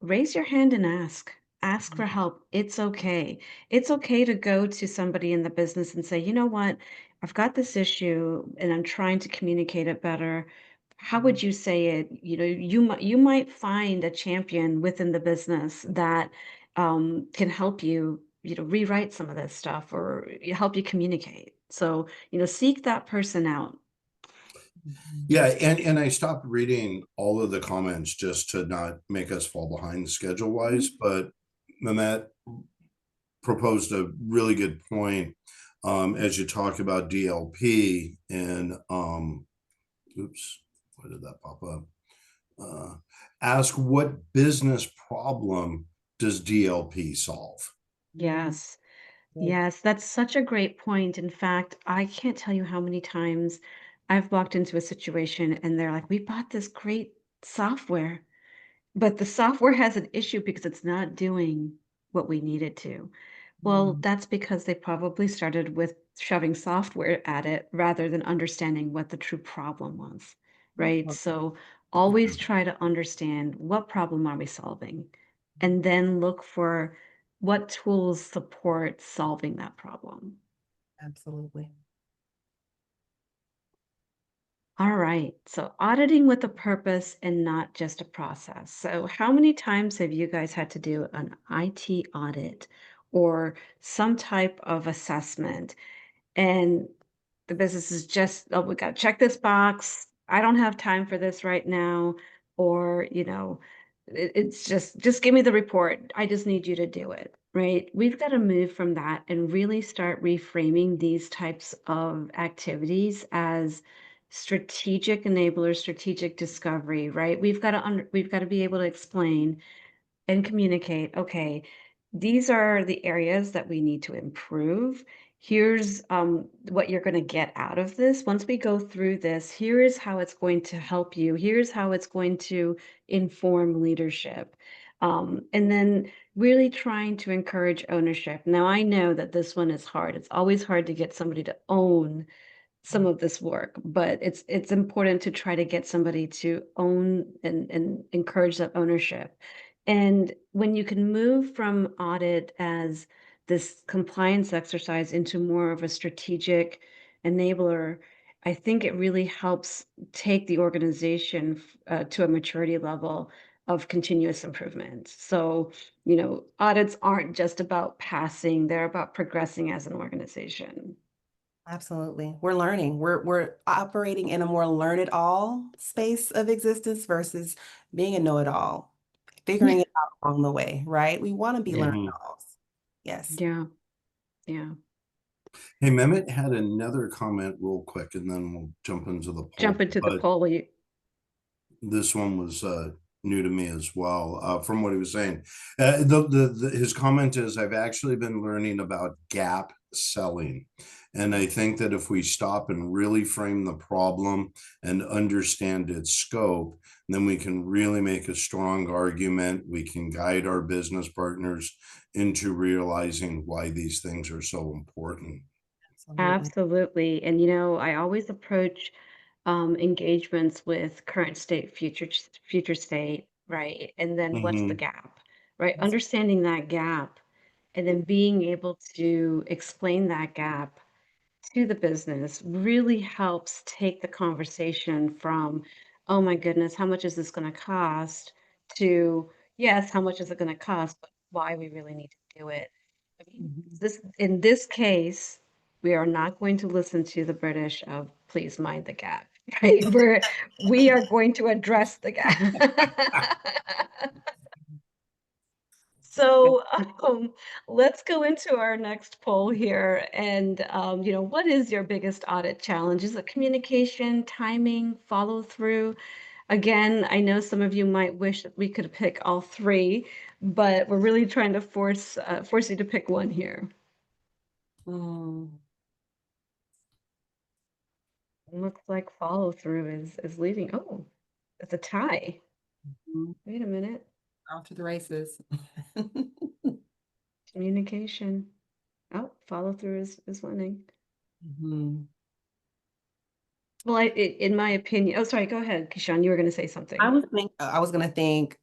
Speaker 1: raise your hand and ask. Ask for help. It's okay. It's okay to go to somebody in the business and say, you know what, I've got this issue and I'm trying to communicate it better. How would you say it? You might find a champion within the business that can help you, rewrite some of this stuff or help you communicate. So, seek that person out.
Speaker 3: Yeah, and I stopped reading all of the comments just to not make us fall behind schedule wise, but Mehmet proposed a really good point as you talk about DLP and oops, why did that pop up? Uh, Ask what business problem does DLP solve?
Speaker 2: Mhm.
Speaker 1: Yes. Yes, that's such a great point. In fact, I can't tell you how many times I've walked into a situation and they're like, we bought this great software, but the software has an issue because it's not doing what we need it to. Well,
Speaker 2: Mhm.
Speaker 1: that's because they probably started with shoving software at it rather than understanding what the true problem was, right? So always try to understand what problem are we solving and then look for what tools support solving that problem.
Speaker 2: Absolutely.
Speaker 1: All right. So auditing with a purpose and not just a process. So how many times have you guys had to do an IT audit or some type of assessment? And the business is just, oh, we got to check this box. I don't have time for this right now. Or, it's just give me the report. I just need you to do it. Right. We've got to move from that and really start reframing these types of activities as strategic enablers, strategic discovery, right? We've got to be able to explain and communicate, okay, these are the areas that we need to improve. Here's what you're going to get out of this. Once we go through this, here is how it's going to help you. Here's how it's going to inform leadership. And then really trying to encourage ownership. Now, I know that this one is hard. It's always hard to get somebody to own some of this work, but it's important to try to get somebody to own and encourage that ownership. And when you can move from audit as this compliance exercise into more of a strategic enabler, I think it really helps take the organization to a maturity level of continuous improvement. So, audits aren't just about passing, they're about progressing as an organization.
Speaker 2: Absolutely. We're learning. We're operating in a more learn it all space of existence versus being a know it all, figuring it out along the way, right? We want to be learn it
Speaker 3: Mhm.
Speaker 2: alls. Yes.
Speaker 1: Yeah, yeah.
Speaker 3: Hey, Mehmet had another comment real quick, and then we'll jump into the poll.
Speaker 1: Jump into the
Speaker 3: But
Speaker 1: poll.
Speaker 3: this one was new to me as well, from what he was saying. His comment is, I've actually been learning about gap selling. And I think that if we stop and really frame the problem and understand its scope, then we can really make a strong argument. We can guide our business partners into realizing why these things are so important.
Speaker 2: Absolutely.
Speaker 1: Absolutely. And I always approach engagements with current state, future state, right? And then what's the
Speaker 3: Mhm.
Speaker 1: gap, right? Understanding that gap and then being able to explain that gap to the business really helps take the conversation from, oh my goodness, how much is this going to cost, to, yes, how much is it going to cost, but why we really need to do it. I mean,
Speaker 2: Mhm.
Speaker 1: in this case, we are not going to listen to the British of please mind the gap, right? We are going to address the gap. So, let's go into our next poll here. And, what is your biggest audit challenge? Is it communication, timing, follow through? Again, I know some of you might wish that we could pick all three, but we're really trying to force you to pick one here.
Speaker 2: Mm.
Speaker 1: Looks like follow through is leading. Oh, it's a tie.
Speaker 2: Mhm.
Speaker 1: Wait a minute.
Speaker 2: Off to the races.
Speaker 1: Communication. Oh, follow through is winning.
Speaker 2: Mhm.
Speaker 1: Well, in my opinion, oh, sorry, go ahead, Keshawn. You were going to say something.
Speaker 2: I was gonna think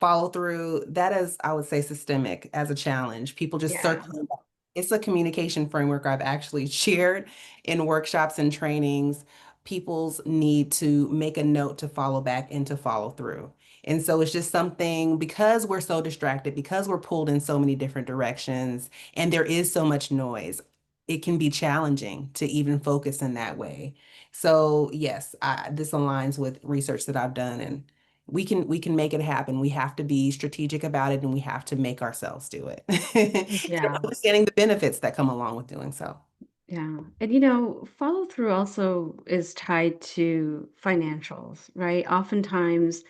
Speaker 2: follow through. That is, I would say, systemic as a challenge. People just
Speaker 1: Yeah.
Speaker 2: circling back. It's a communication framework I've actually shared in workshops and trainings. People's need to make a note to follow back and to follow through. And so it's just something, because we're so distracted, because we're pulled in so many different directions, and there is so much noise, it can be challenging to even focus in that way. So yes, this aligns with research that I've done, and we can make it happen. We have to be strategic about it, and we have to make ourselves do it. And
Speaker 1: Yeah.
Speaker 2: understanding the benefits that come along with doing so.
Speaker 1: Yeah. And follow through also is tied to financials, right? Oftentimes,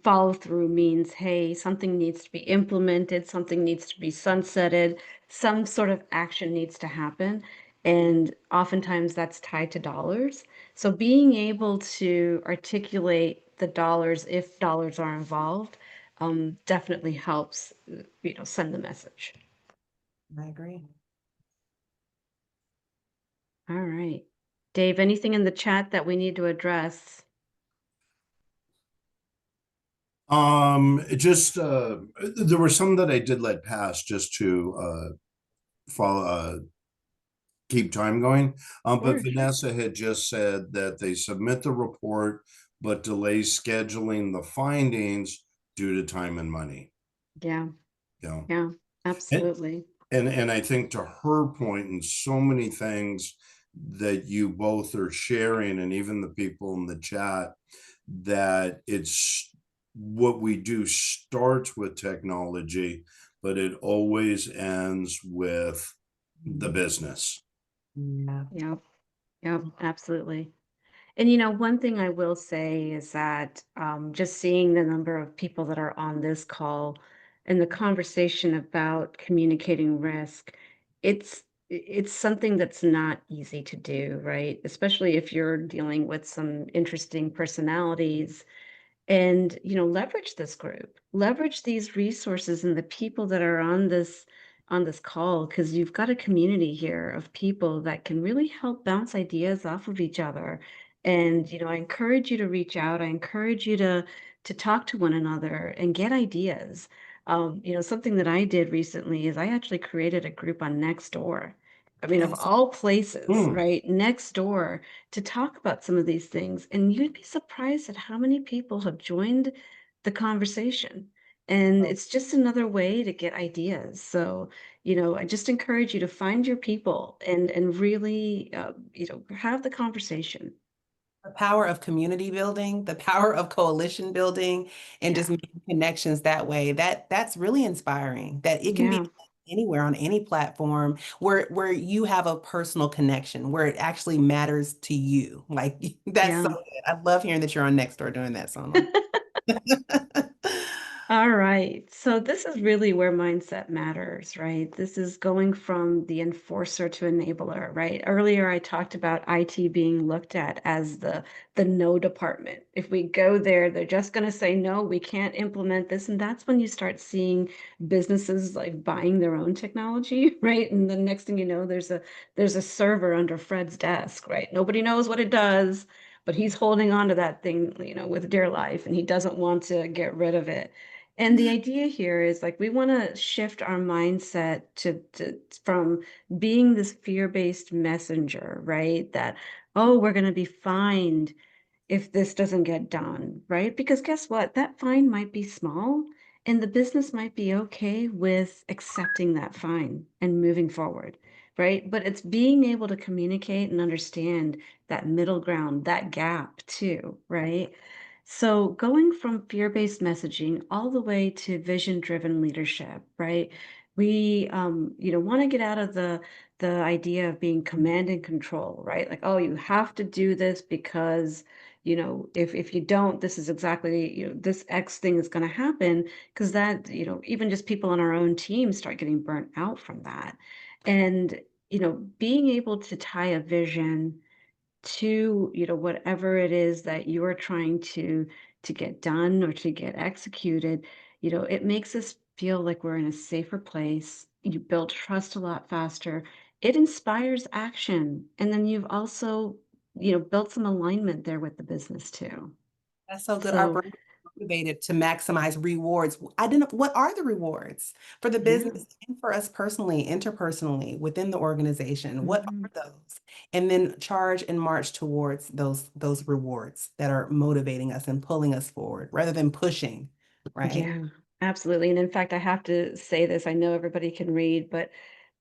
Speaker 1: follow through means, hey, something needs to be implemented, something needs to be sunsetted, some sort of action needs to happen. And oftentimes that's tied to dollars. So being able to articulate the dollars, if dollars are involved, definitely helps, send the message.
Speaker 2: I agree.
Speaker 1: All right. Dave, anything in the chat that we need to address?
Speaker 3: Just there were some that I did let pass just to follow keep time going. But
Speaker 1: Sure, sure.
Speaker 3: Vanessa had just said that they submit the report but delay scheduling the findings due to time and money.
Speaker 1: Yeah,
Speaker 3: You know,
Speaker 1: yeah,
Speaker 3: and
Speaker 1: absolutely.
Speaker 3: and I think to her point, and so many things that you both are sharing, and even the people in the chat, that it's what we do starts with technology, but it always ends with the business.
Speaker 2: Yeah.
Speaker 1: Yep, yep, absolutely. And one thing I will say is that just seeing the number of people that are on this call and the conversation about communicating risk, it's something that's not easy to do, right? Especially if you're dealing with some interesting personalities and leverage this group, leverage these resources and the people that are on this call, because you've got a community here of people that can really help bounce ideas off of each other. And I encourage you to reach out. I encourage you to talk to one another and get ideas. Something that I did recently is I actually created a group on Nextdoor. I mean, of
Speaker 2: That's
Speaker 1: all places,
Speaker 3: Hmm.
Speaker 1: right? Nextdoor, to talk about some of these things. And you'd be surprised at how many people have joined the conversation. And
Speaker 2: so
Speaker 1: it's just another way to get ideas. So, I just encourage you to find your people and really, have the conversation.
Speaker 2: the power of community building, the power of coalition building, and
Speaker 1: Yeah.
Speaker 2: just making connections that way. That's really inspiring. That it can be
Speaker 1: Yeah.
Speaker 2: anywhere on any platform where you have a personal connection, where it actually matters to you. Like that's so
Speaker 1: Yeah.
Speaker 2: good. I love hearing that you're on Nextdoor doing that, Sonal.
Speaker 1: All right. So this is really where mindset matters, right? This is going from the enforcer to enabler, right? Earlier I talked about IT being looked at as the no department. If we go there, they're just going to say no, we can't implement this, and that's when you start seeing businesses like buying their own technology, right? And the next thing you know, there's a server under Fred's desk, right? Nobody knows what it does, but he's holding on to that thing, with dear life, and he doesn't want to get rid of it. And the idea here is like we want to shift our mindset to from being this fear-based messenger, right? That, oh, we're going to be fined if this doesn't get done, right? Because guess what? That fine might be small and the business might be okay with accepting that fine and moving forward, right? But it's being able to communicate and understand that middle ground, that gap too, right? So going from fear-based messaging all the way to vision-driven leadership, right? We, want to get out of the idea of being command and control, right? Like, oh, you have to do this because if you don't, this is exactly, this X thing is going to happen, because that, even just people on our own team start getting burnt out from that. And, being able to tie a vision to whatever it is that you're trying to get done or to get executed, it makes us feel like we're in a safer place. You build trust a lot faster. It inspires action, and then you've also built some alignment there with the business too.
Speaker 2: That's so good. Our
Speaker 1: So
Speaker 2: brain is motivated to maximize rewards. I didn't, what are the rewards for the
Speaker 1: yeah.
Speaker 2: business and for us personally, interpersonally within the organization? What
Speaker 1: Mhm.
Speaker 2: are those? And then charge and march towards those rewards that are motivating us and pulling us forward rather than pushing, right?
Speaker 1: Yeah, absolutely. And in fact, I have to say this, I know everybody can read, but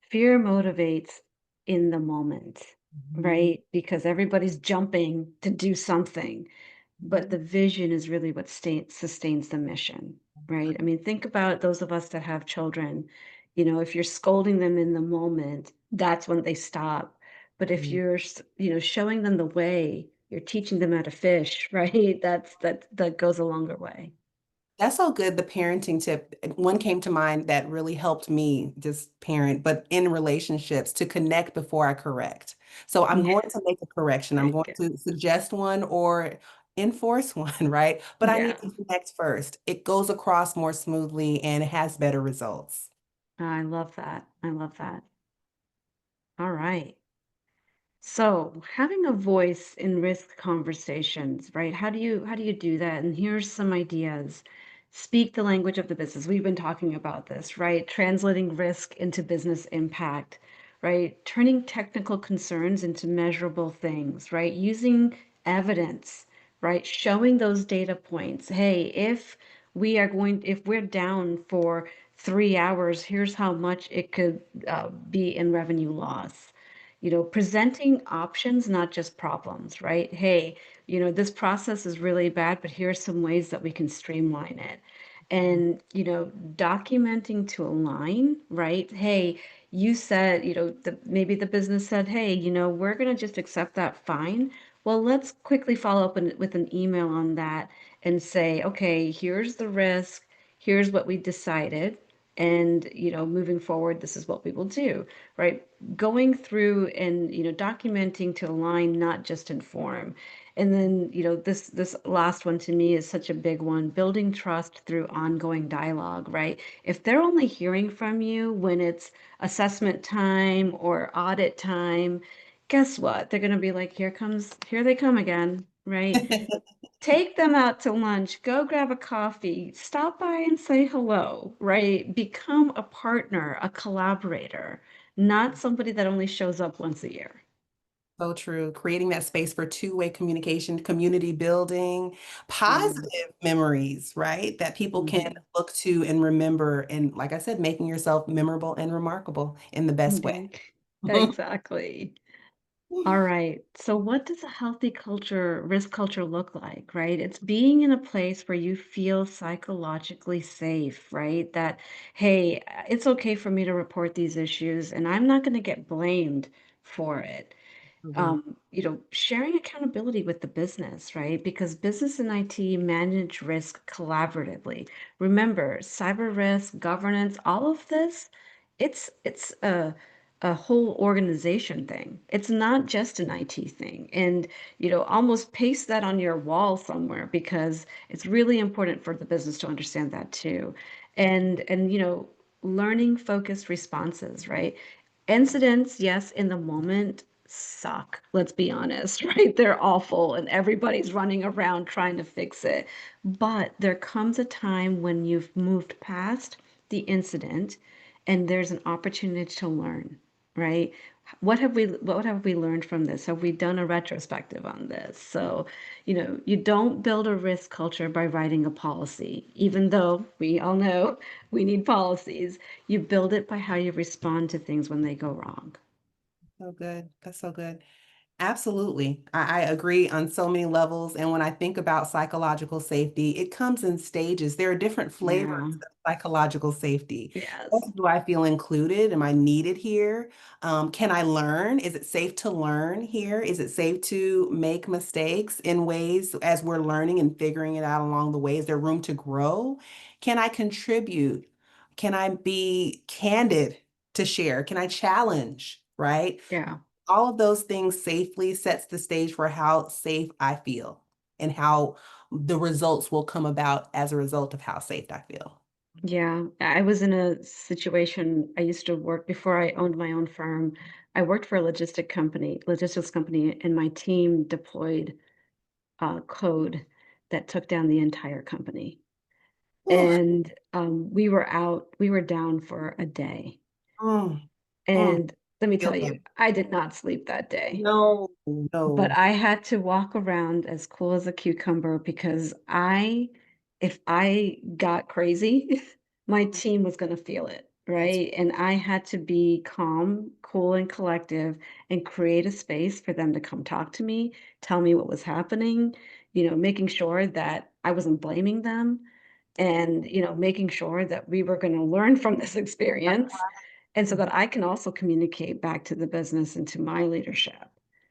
Speaker 1: fear motivates in the moment,
Speaker 2: Mhm.
Speaker 1: right? Because everybody's jumping to do something, but the vision is really what sustains the mission, right? I mean, think about those of us that have children. If you're scolding them in the moment, that's when they stop. But if
Speaker 2: Mhm.
Speaker 1: you're, showing them the way, you're teaching them how to fish, right? That goes a longer way.
Speaker 2: That's so good. The parenting tip, one came to mind that really helped me just parent, but in relationships to connect before I correct. So I'm going to make a correction. I'm
Speaker 1: Very
Speaker 2: going
Speaker 1: good.
Speaker 2: to suggest one or enforce one, right? But I need
Speaker 1: Yeah,
Speaker 2: to connect first. It goes across more smoothly and it has better results.
Speaker 1: I love that. I love that. All right. So, having a voice in risk conversations, right? How do you do that? And here's some ideas. Speak the language of the business. We've been talking about this, right? Translating risk into business impact, right? Turning technical concerns into measurable things, right? Using evidence, right? Showing those data points. Hey, if we're down for 3 hours, here's how much it could be in revenue loss. Presenting options, not just problems, right? Hey, this process is really bad, but here are some ways that we can streamline it. And, documenting to align, right? Hey, you said, maybe the business said, hey, we're going to just accept that fine, well, let's quickly follow up with an email on that and say, okay, here's the risk, here's what we decided, and moving forward, this is what we will do, right? Going through and documenting to align, not just inform. And then, this last one to me is such a big one, building trust through ongoing dialogue, right? If they're only hearing from you when it's assessment time or audit time, guess what? They're going to be like, here they come again, right? Take them out to lunch, go grab a coffee, stop by and say hello, right? Become a partner, a collaborator, not somebody that only shows up once a year.
Speaker 2: So true. Creating that space for two-way communication, community building,
Speaker 1: Yeah.
Speaker 2: positive memories, right? That people can
Speaker 1: Mhm.
Speaker 2: look to and remember. And like I said, making yourself memorable and remarkable in the best way.
Speaker 1: Mhm. Exactly. All right. So what does a healthy culture, risk culture look like, right? It's being in a place where you feel psychologically safe, right? That, hey, it's okay for me to report these issues and I'm not going to get blamed for it.
Speaker 2: Mhm.
Speaker 1: Sharing accountability with the business, right? Because business and IT manage risk collaboratively. Remember, cyber risk, governance, all of this, it's a whole organization thing. It's not just an IT thing. And, almost paste that on your wall somewhere because it's really important for the business to understand that too. And learning focused responses, right? Incidents, yes, in the moment suck. Let's be honest, right? They're awful and everybody's running around trying to fix it. But there comes a time when you've moved past the incident and there's an opportunity to learn, right? What have we learned from this? Have we done a retrospective on this? So, you don't build a risk culture by writing a policy, even though we all know we need policies. You build it by how you respond to things when they go wrong.
Speaker 2: So good. That's so good. Absolutely. I agree on so many levels. And when I think about psychological safety, it comes in stages. There are different flavors
Speaker 1: Yeah.
Speaker 2: of psychological safety.
Speaker 1: Yes.
Speaker 2: First, do I feel included? Am I needed here? Can I learn? Is it safe to learn here? Is it safe to make mistakes in ways as we're learning and figuring it out along the way? Is there room to grow? Can I contribute? Can I be candid to share? Can I challenge? Right?
Speaker 1: Yeah.
Speaker 2: All of those things safely sets the stage for how safe I feel and how the results will come about as a result of how safe I feel.
Speaker 1: Yeah. I was in a situation I used to work before I owned my own firm. I worked for a logistics company, and my team deployed code that took down the entire company.
Speaker 2: Whew.
Speaker 1: And we were down for a day.
Speaker 2: Mm, mm,
Speaker 1: And let me
Speaker 2: feel
Speaker 1: tell you,
Speaker 2: that.
Speaker 1: I did not sleep that day.
Speaker 2: No,
Speaker 1: But
Speaker 2: no.
Speaker 1: I had to walk around as cool as a cucumber because if I got crazy, my team was going to feel it,
Speaker 2: That's
Speaker 1: right? And I had to be calm, cool, and collective and create a space for them to come talk to me, tell me what was happening, making sure that I wasn't blaming them and, making sure that we were going to learn from this experience and so
Speaker 2: right.
Speaker 1: that I can also communicate back to the business and to my leadership.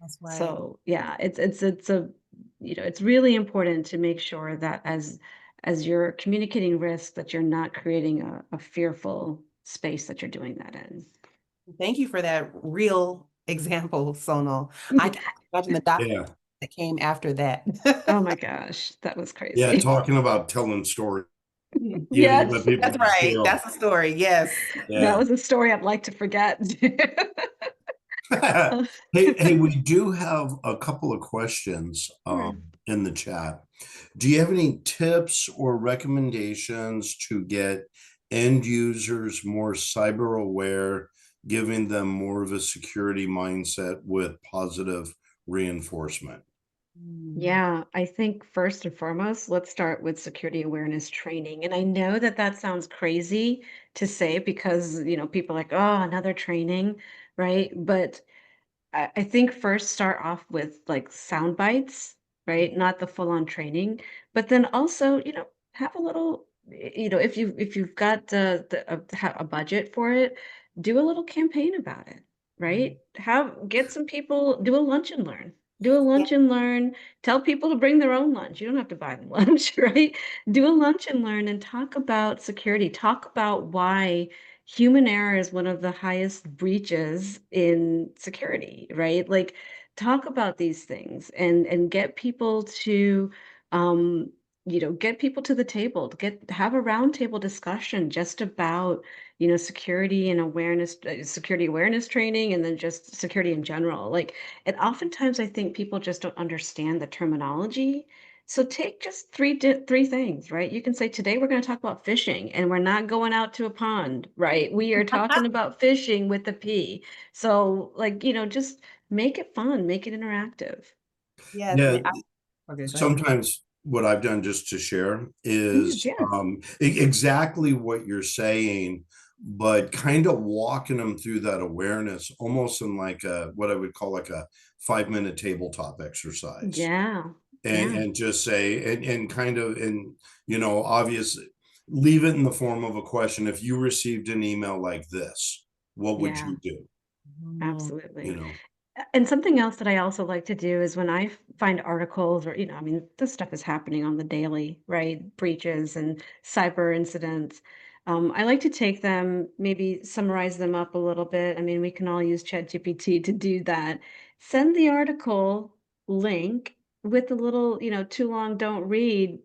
Speaker 2: That's right.
Speaker 1: So yeah, it's really important to make sure that as you're communicating risk, that you're not creating a fearful space that you're doing that in.
Speaker 2: Thank you for that real example, Sonal. I can imagine the document
Speaker 3: Yeah.
Speaker 2: that came after that.
Speaker 1: Oh my gosh, that was
Speaker 3: Yeah.
Speaker 1: crazy.
Speaker 3: Talking about telling stories, you let
Speaker 1: Yes,
Speaker 3: people
Speaker 2: That's right.
Speaker 3: feel.
Speaker 2: That's a story. Yes.
Speaker 1: that
Speaker 3: Yeah.
Speaker 1: was a story I'd like to forget.
Speaker 3: Hey, we do have a couple of questions
Speaker 1: Sure.
Speaker 3: in the chat. Do you have any tips or recommendations to get end users more cyber aware, giving them more of a security mindset with positive reinforcement?
Speaker 2: Mm,
Speaker 1: Yeah, I think first and foremost, let's start with security awareness training. And I know that that sounds crazy to say because, people are like, oh, another training, right? But I think first start off with like sound bites, right? Not the full-on training, but then also, have a little, if you've got a budget for it, do a little campaign about it,
Speaker 2: mm.
Speaker 1: right? Get some people, do a lunch and learn. Do a
Speaker 2: Yeah.
Speaker 1: lunch and learn. Tell people to bring their own lunch. You don't have to buy them lunch, right? Do a lunch and learn and talk about security. Talk about why human error is one of the highest breaches in security, right? Like talk about these things and get people to um get people to the table, to get have a roundtable discussion just about, security and awareness, security awareness training, and then just security in general. Like and oftentimes, I think people just don't understand the terminology. So take just three things, right? You can say, today we're going to talk about fishing, and we're not going out to a pond, right? We are talking about fishing with the P. So, like, just make it fun, make it interactive.
Speaker 2: Yes.
Speaker 3: Yeah,
Speaker 2: Okay, go ahead.
Speaker 3: sometimes what I've done just to share
Speaker 1: Please,
Speaker 3: is
Speaker 1: yeah,
Speaker 3: exactly what you're saying, but kind of walking them through that awareness, almost in like what I would call like a 5 minute tabletop exercise,
Speaker 1: yeah, yeah,
Speaker 3: and just say and kind of obviously leave it in the form of a question. If you received an email like this, what would
Speaker 1: yeah,
Speaker 3: you do?
Speaker 2: Mhm.
Speaker 3: You
Speaker 1: absolutely.
Speaker 3: know,
Speaker 1: And something else that I also like to do is when I find articles or, I mean, this stuff is happening on the daily, right? Breaches and cyber incidents. I like to take them, maybe summarize them up a little bit. I mean, we can all use ChatGPT to do that. Send the article link with a little, too long, don't read,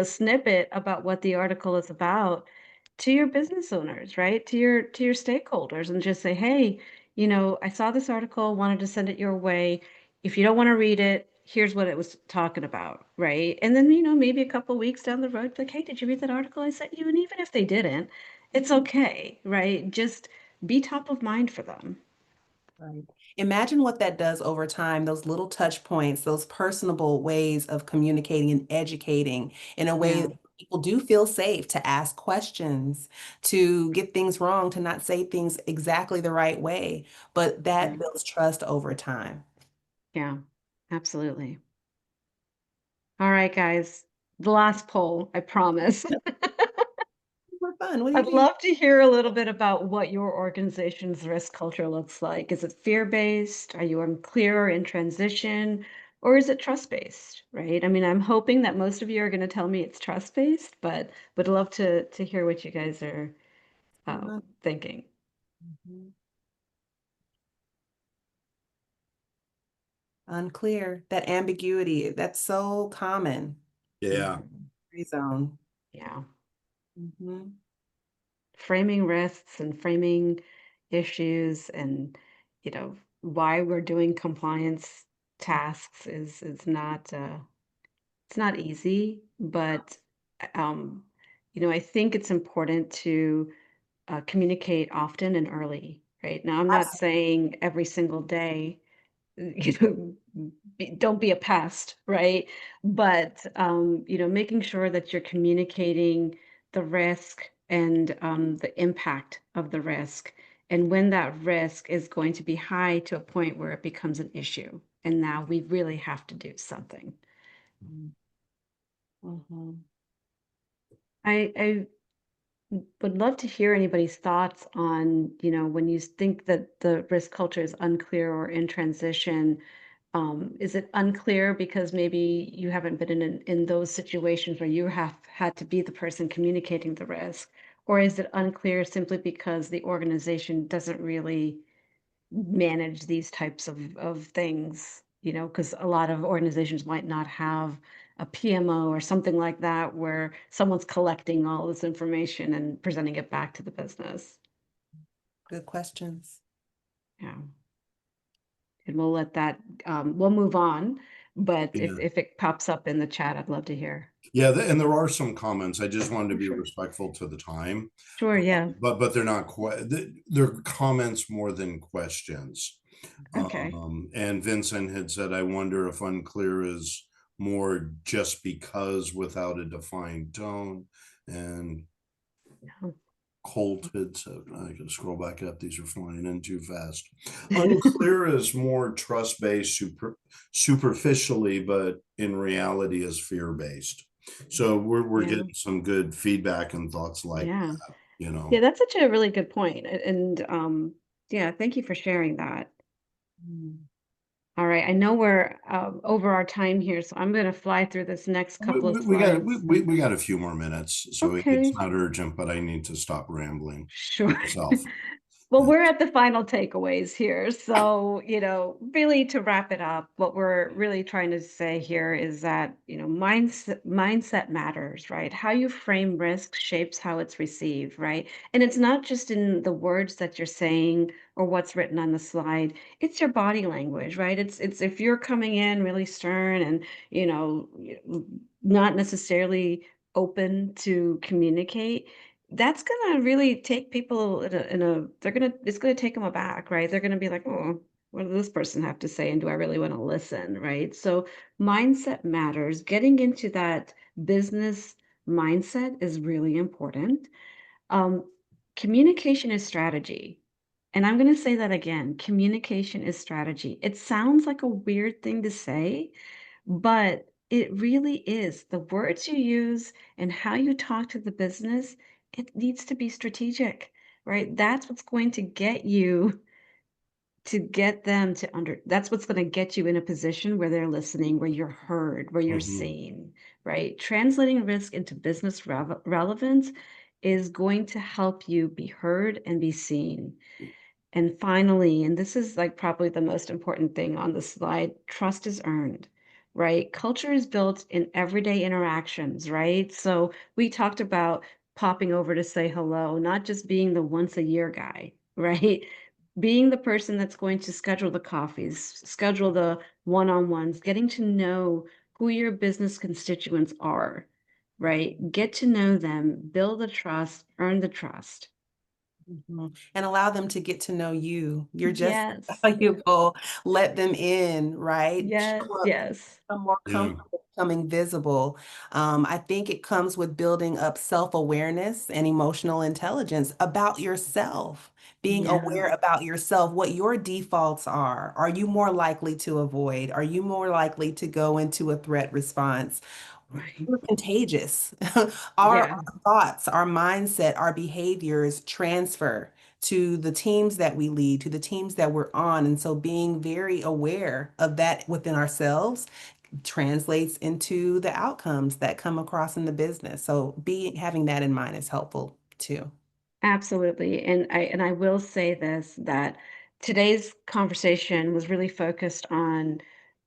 Speaker 1: snippet about what the article is about to your business owners, right? To your stakeholders and just say, "Hey, I saw this article, wanted to send it your way. If you don't want to read it, here's what it was talking about," right? And then, maybe a couple weeks down the road, like, "Hey, did you read that article I sent you?" And even if they didn't, it's okay, right? Just be top of mind for them.
Speaker 2: Right. Imagine what that does over time, those little touch points, those personable ways of communicating and educating in a way
Speaker 1: Yeah,
Speaker 2: that people do feel safe to ask questions, to get things wrong, to not say things exactly the right way, but
Speaker 1: yeah,
Speaker 2: that builds trust over time.
Speaker 1: yeah, absolutely. All right, guys, the last poll, I promise.
Speaker 2: Super fun. What do you
Speaker 1: I'd
Speaker 2: think?
Speaker 1: love to hear a little bit about what your organization's risk culture looks like. Is it fear-based? Are you unclear or in transition? Or is it trust-based, right? I mean, I'm hoping that most of you are going to tell me it's trust-based, but would love to hear what you guys are thinking.
Speaker 2: Mhm. Unclear, that ambiguity, that's so common in
Speaker 3: yeah.
Speaker 2: free zone.
Speaker 1: Yeah.
Speaker 2: Mhm.
Speaker 1: Framing risks and framing issues and, why we're doing compliance tasks is not it's not easy, but, um, I think it's important to, communicate often and early, right? Now, I'm not saying every single day, you don't be a pest, right? But, making sure that you're communicating the risk and, the impact of the risk, and when that risk is going to be high to a point where it becomes an issue, and now we really have to do something.
Speaker 2: Mhm.
Speaker 1: I would love to hear anybody's thoughts on, when you think that the risk culture is unclear or in transition. Is it unclear because maybe you haven't been in those situations where you have had to be the person communicating the risk? Or is it unclear simply because the organization doesn't really manage these types of things, because a lot of organizations might not have a PMO or something like that where someone's collecting all this information and presenting it back to the business.
Speaker 2: Good questions.
Speaker 1: Yeah. And we'll let that we'll move on. But if
Speaker 3: Yeah.
Speaker 1: if it pops up in the chat, I'd love to hear.
Speaker 3: Yeah, and there are some comments. I just wanted to
Speaker 1: Oh,
Speaker 3: be
Speaker 1: sure.
Speaker 3: respectful to the time,
Speaker 1: Sure, yeah.
Speaker 3: but they're not they're comments more than questions.
Speaker 1: Okay.
Speaker 3: And Vincent had said, "I wonder if unclear is more just because without a defined tone." And
Speaker 1: Yeah.
Speaker 3: Colt had said, I can scroll back up. These are flying in too fast. Unclear is more trust based, superficially, but in reality is fear based. So we're
Speaker 1: Yeah.
Speaker 3: getting some good feedback and thoughts like
Speaker 1: Yeah.
Speaker 3: that, you
Speaker 1: Yeah,
Speaker 3: know.
Speaker 1: that's such a really good point. And yeah, thank you for sharing that.
Speaker 2: Mm.
Speaker 1: All right, I know we're over our time here, so I'm going to fly through this next
Speaker 3: We,
Speaker 1: couple of
Speaker 3: we, we got
Speaker 1: slides.
Speaker 3: we got a few more minutes, so it's
Speaker 1: Okay,
Speaker 3: not urgent, but I need to stop rambling
Speaker 1: sure.
Speaker 3: myself.
Speaker 1: Well,
Speaker 3: Yeah.
Speaker 1: we're at the final takeaways here. So, really to wrap it up, what we're really trying to say here is that, mindset matters, right? How you frame risk shapes how it's received, right? And it's not just in the words that you're saying or what's written on the slide. It's your body language, right? It's if you're coming in really stern and, not necessarily open to communicate, that's gonna really take people in a it's gonna take them aback, right? They're gonna be like, "Oh, what does this person have to say, and do I really wanna listen?" Right? So, mindset matters. Getting into that business mindset is really important. Um, Communication is strategy, and I'm gonna say that again, communication is strategy. It sounds like a weird thing to say, but it really is. The words you use and how you talk to the business, it needs to be strategic, right? That's what's going to get you to get them to that's what's going to get you in a position where they're listening, where you're heard, where you're
Speaker 3: Mhm.
Speaker 1: seen, right? Translating risk into business relevance is going to help you be heard and be seen. And finally, and this is like probably the most important thing on the slide, trust is earned, right? Culture is built in everyday interactions, right? So we talked about popping over to say hello, not just being the once a year guy, right? Being the person that's going to schedule the coffees, schedule the one on ones, getting to know who your business constituents are, right? Get to know them, build the trust, earn the trust.
Speaker 2: And allow them to get to know you. You're just
Speaker 1: Yes.
Speaker 2: valuable. Let them in, right?
Speaker 1: Yes,
Speaker 2: Show up,
Speaker 1: yes.
Speaker 2: become more
Speaker 3: Yeah.
Speaker 2: comfortable becoming visible. I think it comes with building up self-awareness and emotional intelligence about yourself, being
Speaker 1: Yeah,
Speaker 2: aware about yourself, what your defaults are. Are you more likely to avoid? Are you more likely to go into a threat response?
Speaker 1: right.
Speaker 2: We're contagious. Our
Speaker 1: Yeah,
Speaker 2: thoughts, our mindset, our behaviors transfer to the teams that we lead, to the teams that we're on. And so being very aware of that within ourselves translates into the outcomes that come across in the business. So having that in mind is helpful too.
Speaker 1: absolutely. And I will say this, that today's conversation was really focused on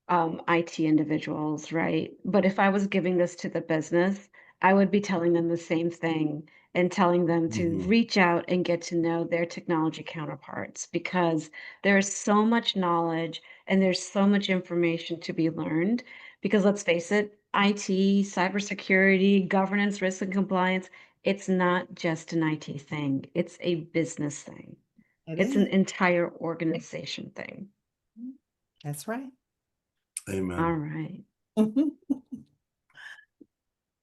Speaker 1: IT individuals, right? But if I was giving this to the business, I would be telling them the same thing and telling them to
Speaker 3: Mhm.
Speaker 1: reach out and get to know their technology counterparts, because there's so much knowledge and there's so much information to be learned. Because let's face it, IT, cybersecurity, governance, risk and compliance, it's not just an IT thing. It's a business thing.
Speaker 2: It
Speaker 1: It's an
Speaker 2: is.
Speaker 1: entire organization thing.
Speaker 2: That's right.
Speaker 1: All
Speaker 3: Amen.
Speaker 1: right.
Speaker 2: Mhm.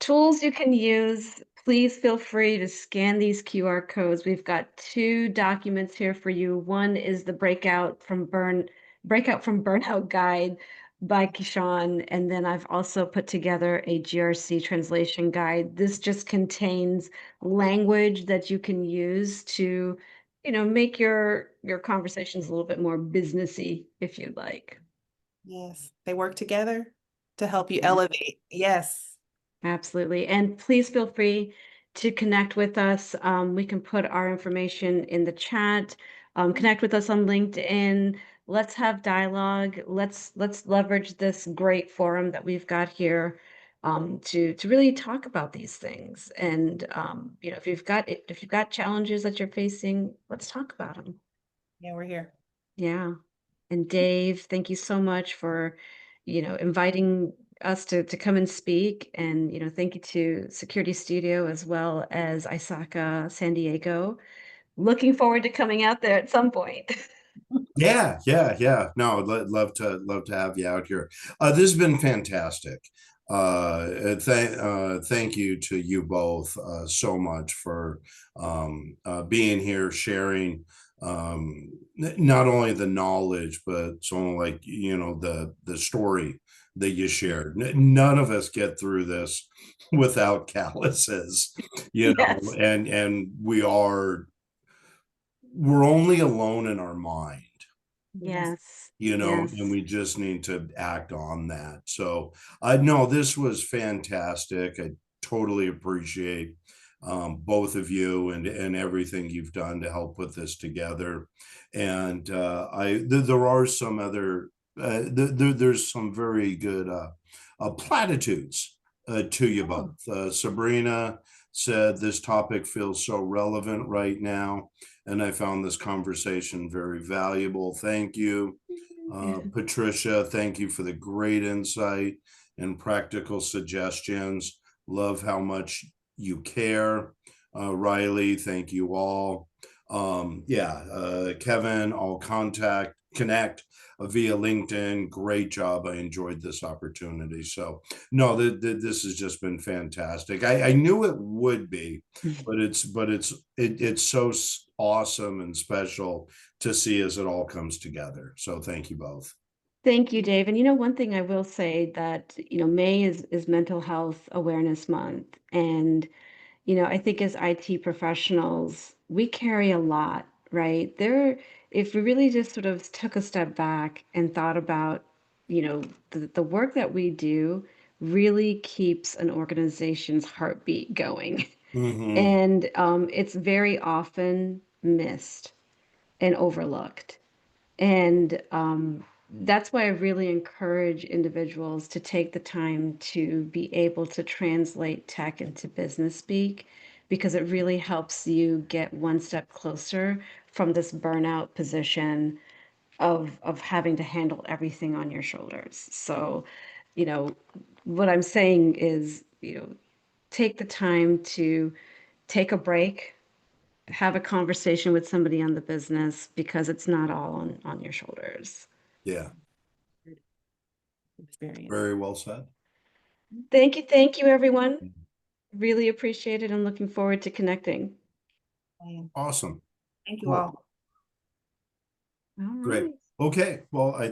Speaker 1: Tools you can use, please feel free to scan these QR codes. We've got two documents here for you. One is the Breakout from Burnout Guide by Keshawn, and then I've also put together a GRC translation guide. This just contains language that you can use to, make your conversations a little bit more businessy, if you'd like.
Speaker 2: Yes, they work together to help you
Speaker 1: Yeah.
Speaker 2: elevate. Yes.
Speaker 1: Absolutely. And please feel free to connect with us. We can put our information in the chat. Connect with us on LinkedIn. Let's have dialogue. Let's leverage this great forum that we've got here, to really talk about these things. And if you've got challenges that you're facing, let's talk about them.
Speaker 2: Yeah, we're here.
Speaker 1: Yeah. And Dave, thank you so much for, inviting us to come and speak. And, thank you to Security Studio as well as ISACA San Diego. Looking forward to coming out there at some point.
Speaker 3: Yeah. No, I'd love to have you out here. This has been fantastic. Thank you to you both so much for being here, sharing not only the knowledge, but so like the story that you shared. None of us get through this without calluses,
Speaker 1: Yes.
Speaker 3: and we're only alone in our mind.
Speaker 1: Yes.
Speaker 3: You know, and
Speaker 1: Yes.
Speaker 3: we just need to act on that. So I know this was fantastic. I totally appreciate both of you and everything you've done to help put this together. And there are some other there's some very good platitudes to you
Speaker 1: Oh,
Speaker 3: both. Sabrina said this topic feels so relevant right now, and I found this conversation very valuable. Thank you. Patricia, thank you for the great insight and practical suggestions. Love how much you care. Riley, thank you all. Kevin, I'll connect via LinkedIn. Great job. I enjoyed this opportunity. So no, this has just been fantastic. I knew it would be, but it's so awesome and special to see as it all comes together. So thank you both.
Speaker 1: thank you, Dave. And one thing I will say that, May is Mental Health Awareness Month. And, I think as IT professionals, we carry a lot, right? If we really just sort of took a step back and thought about, the work that we do really keeps an organization's heartbeat going.
Speaker 3: Mm-hmm.
Speaker 1: And it's very often missed and overlooked. And that's why I really encourage individuals to take the time to be able to translate tech into business speak, because it really helps you get one step closer from this burnout position of having to handle everything on your shoulders. So, you know, what I'm saying is, take the time to take a break, have a conversation with somebody on the business, because it's not all on your shoulders.
Speaker 3: Yeah,
Speaker 2: Experience.
Speaker 3: very well said.
Speaker 1: Thank you, everyone. Really appreciate it. I'm looking forward to connecting.
Speaker 3: Awesome.
Speaker 2: Thank you
Speaker 3: Cool.
Speaker 2: all.
Speaker 1: All
Speaker 3: Great.
Speaker 1: right.
Speaker 3: Okay. Well, I